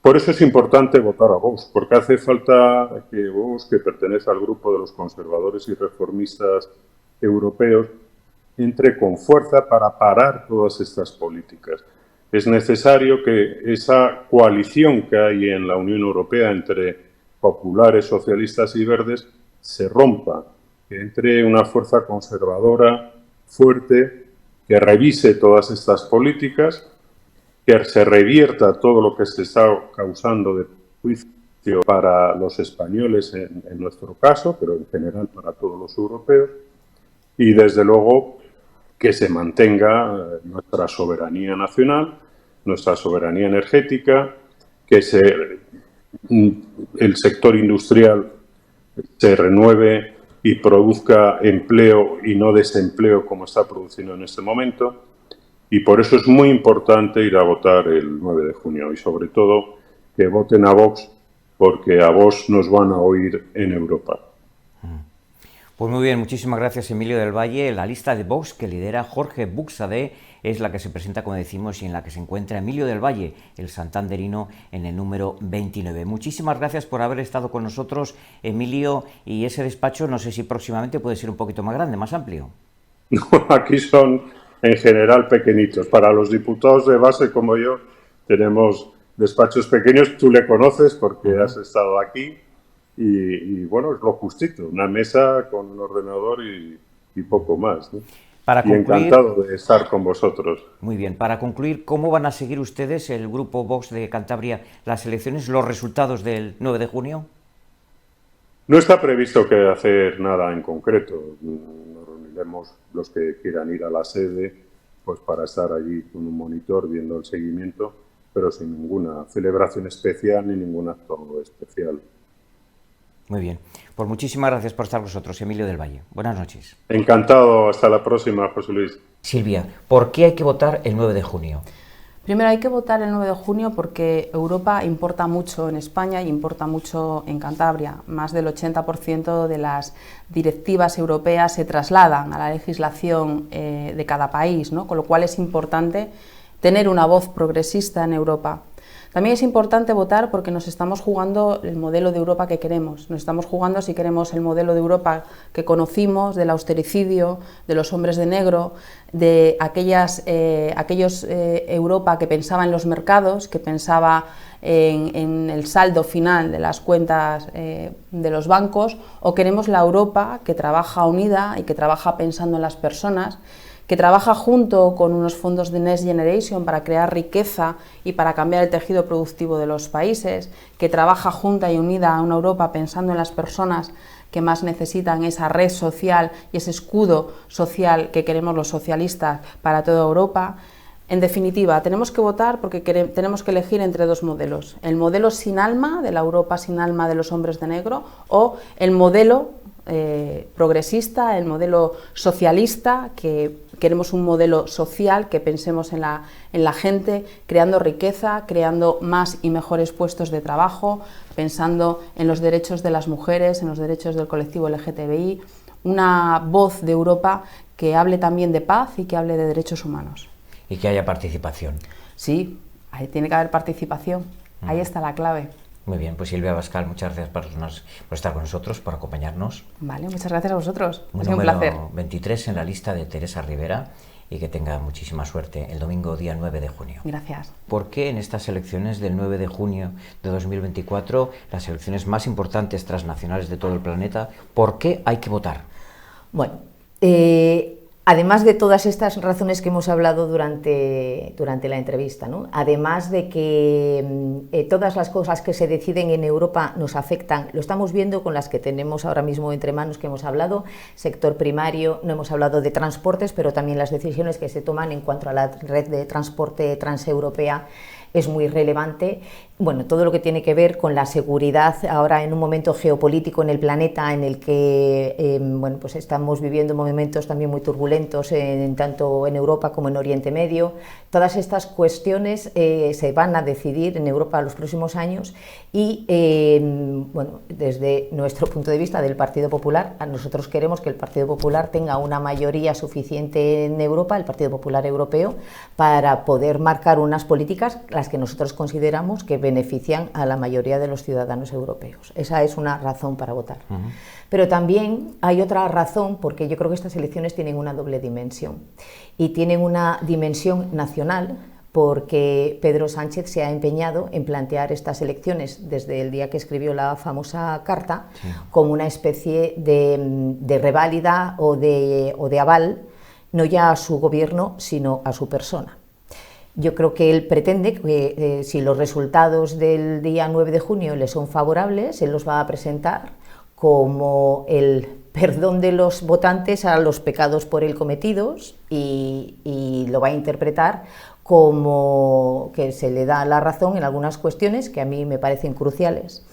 Por eso es importante votar a Vox, porque hace falta que Vox, que pertenece al grupo de los conservadores y reformistas europeos, entre con fuerza para parar todas estas políticas. Es necesario que esa coalición que hay en la Unión Europea entre populares, socialistas y verdes se rompa, que entre una fuerza conservadora fuerte que revise todas estas políticas, que se revierta todo lo que se está causando de juicio para los españoles en nuestro caso, pero en general para todos los europeos, y desde luego que se mantenga nuestra soberanía nacional, nuestra soberanía energética, que el sector industrial se renueve y produzca empleo y no desempleo como está produciendo en este momento. Y por eso es muy importante ir a votar el 9 de junio y sobre todo que voten a Vox, porque a Vox nos van a oír en Europa. Pues muy bien, muchísimas gracias, Emilio del Valle. La lista de Vox que lidera Jorge Buxadé es la que se presenta, como decimos, y en la que se encuentra Emilio del Valle, el santanderino, en el número 29. Muchísimas gracias por haber estado con nosotros, Emilio, y ese despacho no sé si próximamente puede ser un poquito más grande, más amplio. No, aquí son en general pequeñitos. Para los diputados de base como yo tenemos despachos pequeños. Tú le conoces porque has estado aquí. Y bueno, es lo justito, una mesa con un ordenador y poco más, ¿no? Para concluir, encantado de estar con vosotros. Muy bien, para concluir, ¿cómo van a seguir ustedes, el Grupo Vox de Cantabria, las elecciones, los resultados del 9 de junio? No está previsto que hacer nada en concreto. Nos reuniremos los que quieran ir a la sede pues para estar allí con un monitor viendo el seguimiento, pero sin ninguna celebración especial ni ningún acto especial. Muy bien, pues muchísimas gracias por estar con nosotros, Emilio del Valle. Buenas noches. Encantado, hasta la próxima, José Luis. Silvia, ¿por qué hay que votar el 9 de junio? Primero hay que votar el 9 de junio porque Europa importa mucho en España y importa mucho en Cantabria. Más del 80% de las directivas europeas se trasladan a la legislación de cada país, ¿no? Con lo cual es importante tener una voz progresista en Europa. También es importante votar porque nos estamos jugando el modelo de Europa que queremos. Nos estamos jugando si queremos el modelo de Europa que conocimos, del austericidio, de los hombres de negro, de aquellos Europa que pensaba en los mercados, que pensaba en el saldo final de las cuentas de los bancos, o queremos la Europa que trabaja unida y que trabaja pensando en las personas, que trabaja junto con unos fondos de Next Generation para crear riqueza y para cambiar el tejido productivo de los países, que trabaja junta y unida a una Europa pensando en las personas que más necesitan esa red social y ese escudo social que queremos los socialistas para toda Europa. En definitiva, tenemos que votar porque tenemos que elegir entre dos modelos: el modelo sin alma, de la Europa sin alma de los hombres de negro, o el modelo progresista, el modelo socialista, que queremos un modelo social, que pensemos en la gente, creando riqueza, creando más y mejores puestos de trabajo, pensando en los derechos de las mujeres, en los derechos del colectivo LGTBI, una voz de Europa que hable también de paz y que hable de derechos humanos. Y que haya participación. Sí, ahí tiene que haber participación, ahí está la clave. Muy bien, pues Silvia Abascal, muchas gracias por estar con nosotros, por acompañarnos. Vale, muchas gracias a vosotros. Ha sido un placer. 23 en la lista de Teresa Rivera, y que tenga muchísima suerte el domingo día 9 de junio. Gracias. ¿Por qué en estas elecciones del 9 de junio de 2024, las elecciones más importantes transnacionales de todo el planeta, por qué hay que votar? Bueno, además de todas estas razones que hemos hablado durante la entrevista, ¿no? Además de que todas las cosas que se deciden en Europa nos afectan, lo estamos viendo con las que tenemos ahora mismo entre manos, que hemos hablado, sector primario, no hemos hablado de transportes, pero también las decisiones que se toman en cuanto a la red de transporte transeuropea es muy relevante. Bueno, todo lo que tiene que ver con la seguridad ahora en un momento geopolítico en el planeta en el que bueno, pues estamos viviendo momentos también muy turbulentos tanto en Europa como en Oriente Medio. Todas estas cuestiones se van a decidir en Europa los próximos años y bueno, desde nuestro punto de vista del Partido Popular, nosotros queremos que el Partido Popular tenga una mayoría suficiente en Europa, el Partido Popular Europeo, para poder marcar unas políticas las que nosotros consideramos que benefician a la mayoría de los ciudadanos europeos. Esa es una razón para votar. Pero también hay otra razón, porque yo creo que estas elecciones tienen una doble dimensión. Y tienen una dimensión nacional, porque Pedro Sánchez se ha empeñado en plantear estas elecciones desde el día que escribió la famosa carta como una especie de reválida o de aval, no ya a su gobierno, sino a su persona. Yo creo que él pretende que si los resultados del día 9 de junio le son favorables, él los va a presentar como el perdón de los votantes a los pecados por él cometidos y lo va a interpretar como que se le da la razón en algunas cuestiones que a mí me parecen cruciales.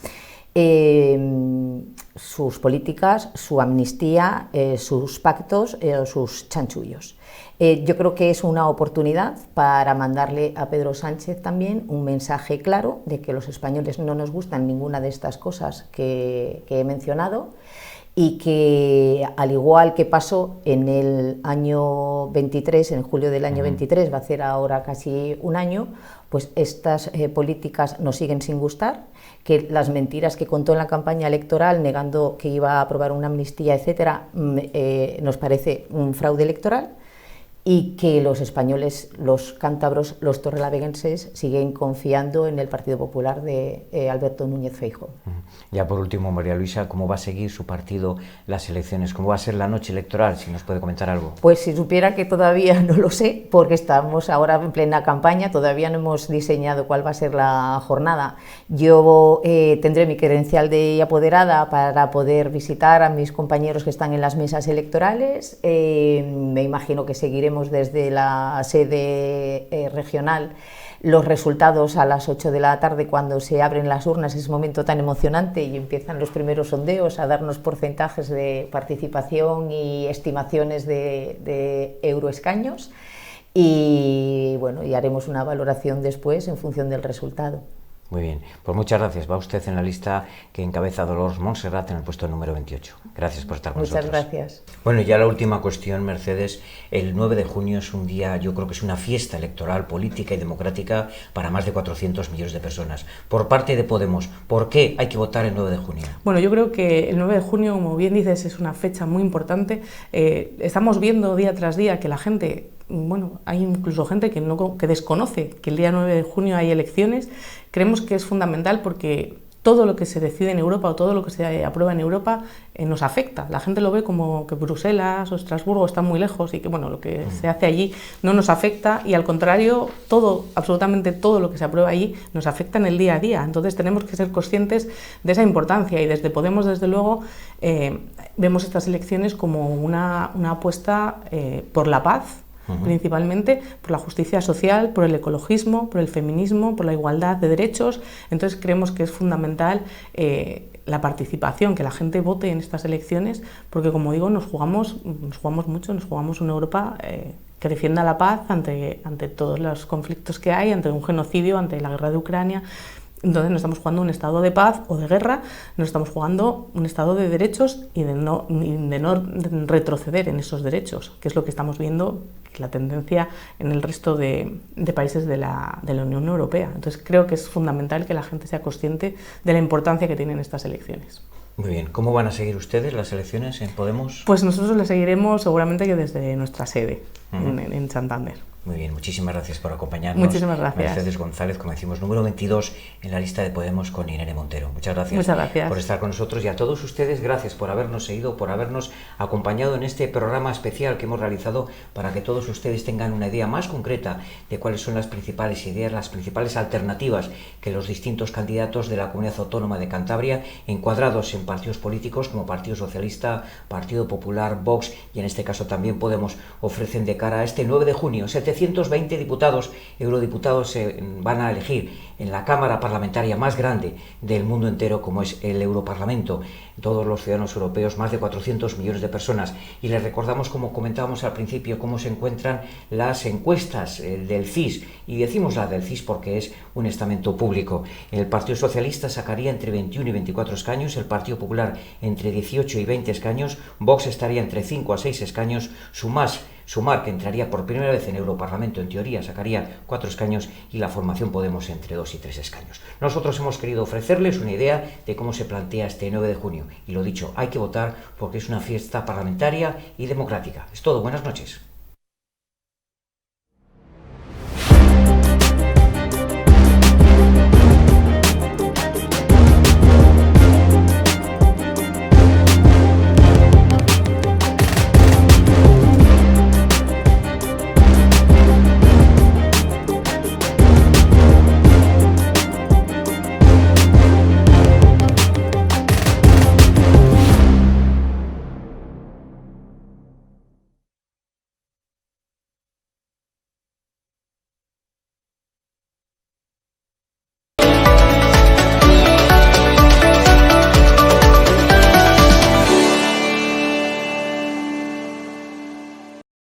Sus políticas, su amnistía, sus pactos, sus chanchullos. Yo creo que es una oportunidad para mandarle a Pedro Sánchez también un mensaje claro de que los españoles no nos gustan ninguna de estas cosas que he mencionado y que, al igual que pasó en el año 23, en julio del año 23, va a ser ahora casi un año, pues estas políticas nos siguen sin gustar, que las mentiras que contó en la campaña electoral negando que iba a aprobar una amnistía, etcétera, nos parece un fraude electoral, y que los españoles, los cántabros, los torrelaveguenses siguen confiando en el Partido Popular de Alberto Núñez Feijóo. Ya por último, María Luisa, ¿cómo va a seguir su partido las elecciones? ¿Cómo va a ser la noche electoral? Si nos puede comentar algo. Pues si supiera que todavía no lo sé, porque estamos ahora en plena campaña, todavía no hemos diseñado cuál va a ser la jornada. Yo tendré mi credencial de apoderada para poder visitar a mis compañeros que están en las mesas electorales. Me imagino que seguiremos desde la sede regional los resultados a las 8 de la tarde cuando se abren las urnas, ese momento tan emocionante y empiezan los primeros sondeos a darnos porcentajes de participación y estimaciones de euroescaños y bueno, y haremos una valoración después en función del resultado. Muy bien, pues muchas gracias. Va usted en la lista que encabeza Dolors Montserrat en el puesto número 28. Gracias por estar con nosotros. Muchas gracias. Bueno, ya la última cuestión, Mercedes. El 9 de junio es un día, yo creo que es una fiesta electoral, política y democrática para más de 400 millones de personas. Por parte de Podemos, ¿por qué hay que votar el 9 de junio? Bueno, yo creo que el 9 de junio, como bien dices, es una fecha muy importante. Estamos viendo día tras día que la gente... Bueno, hay incluso gente que desconoce que el día 9 de junio hay elecciones. Creemos que es fundamental porque todo lo que se decide en Europa o todo lo que se aprueba en Europa nos afecta. La gente lo ve como que Bruselas o Estrasburgo están muy lejos y que bueno, lo que se hace allí no nos afecta y al contrario, absolutamente todo lo que se aprueba allí nos afecta en el día a día. Entonces tenemos que ser conscientes de esa importancia y desde Podemos, desde luego, vemos estas elecciones como una apuesta por la paz, principalmente por la justicia social, por el ecologismo, por el feminismo, por la igualdad de derechos. Entonces creemos que es fundamental la participación, que la gente vote en estas elecciones, porque como digo, nos jugamos mucho, nos jugamos una Europa que defienda la paz ante todos los conflictos que hay, ante un genocidio, ante la guerra de Ucrania. Entonces no estamos jugando un estado de paz o de guerra, nos estamos jugando un estado de derechos y de no retroceder en esos derechos, que es lo que estamos viendo, la tendencia en el resto de países de la Unión Europea. Entonces creo que es fundamental que la gente sea consciente de la importancia que tienen estas elecciones. Muy bien, ¿cómo van a seguir ustedes las elecciones en Podemos? Pues nosotros las seguiremos seguramente que desde nuestra sede en Santander. Muy bien, muchísimas gracias por acompañarnos. Muchísimas gracias. Mercedes González, como decimos, número 22 en la lista de Podemos con Irene Montero. Muchas gracias por estar con nosotros y a todos ustedes, gracias por habernos seguido, por habernos acompañado en este programa especial que hemos realizado para que todos ustedes tengan una idea más concreta de cuáles son las principales ideas, las principales alternativas que los distintos candidatos de la Comunidad Autónoma de Cantabria, encuadrados en partidos políticos como Partido Socialista, Partido Popular, Vox y en este caso también Podemos, ofrecen de cara a este 9 de junio. 720 diputados, eurodiputados se van a elegir en la Cámara Parlamentaria más grande del mundo entero, como es el Europarlamento. Todos los ciudadanos europeos, más de 400 millones de personas. Y les recordamos, como comentábamos al principio, cómo se encuentran las encuestas del CIS. Y decimos la del CIS porque es un estamento público. El Partido Socialista sacaría entre 21 y 24 escaños, el Partido Popular entre 18 y 20 escaños, Vox estaría entre 5 a 6 escaños, Sumar, que entraría por primera vez en Europarlamento, en teoría sacaría 4 escaños y la formación Podemos entre 2 y 3 escaños. Nosotros hemos querido ofrecerles una idea de cómo se plantea este 9 de junio. Y lo dicho, hay que votar porque es una fiesta parlamentaria y democrática. Es todo, buenas noches.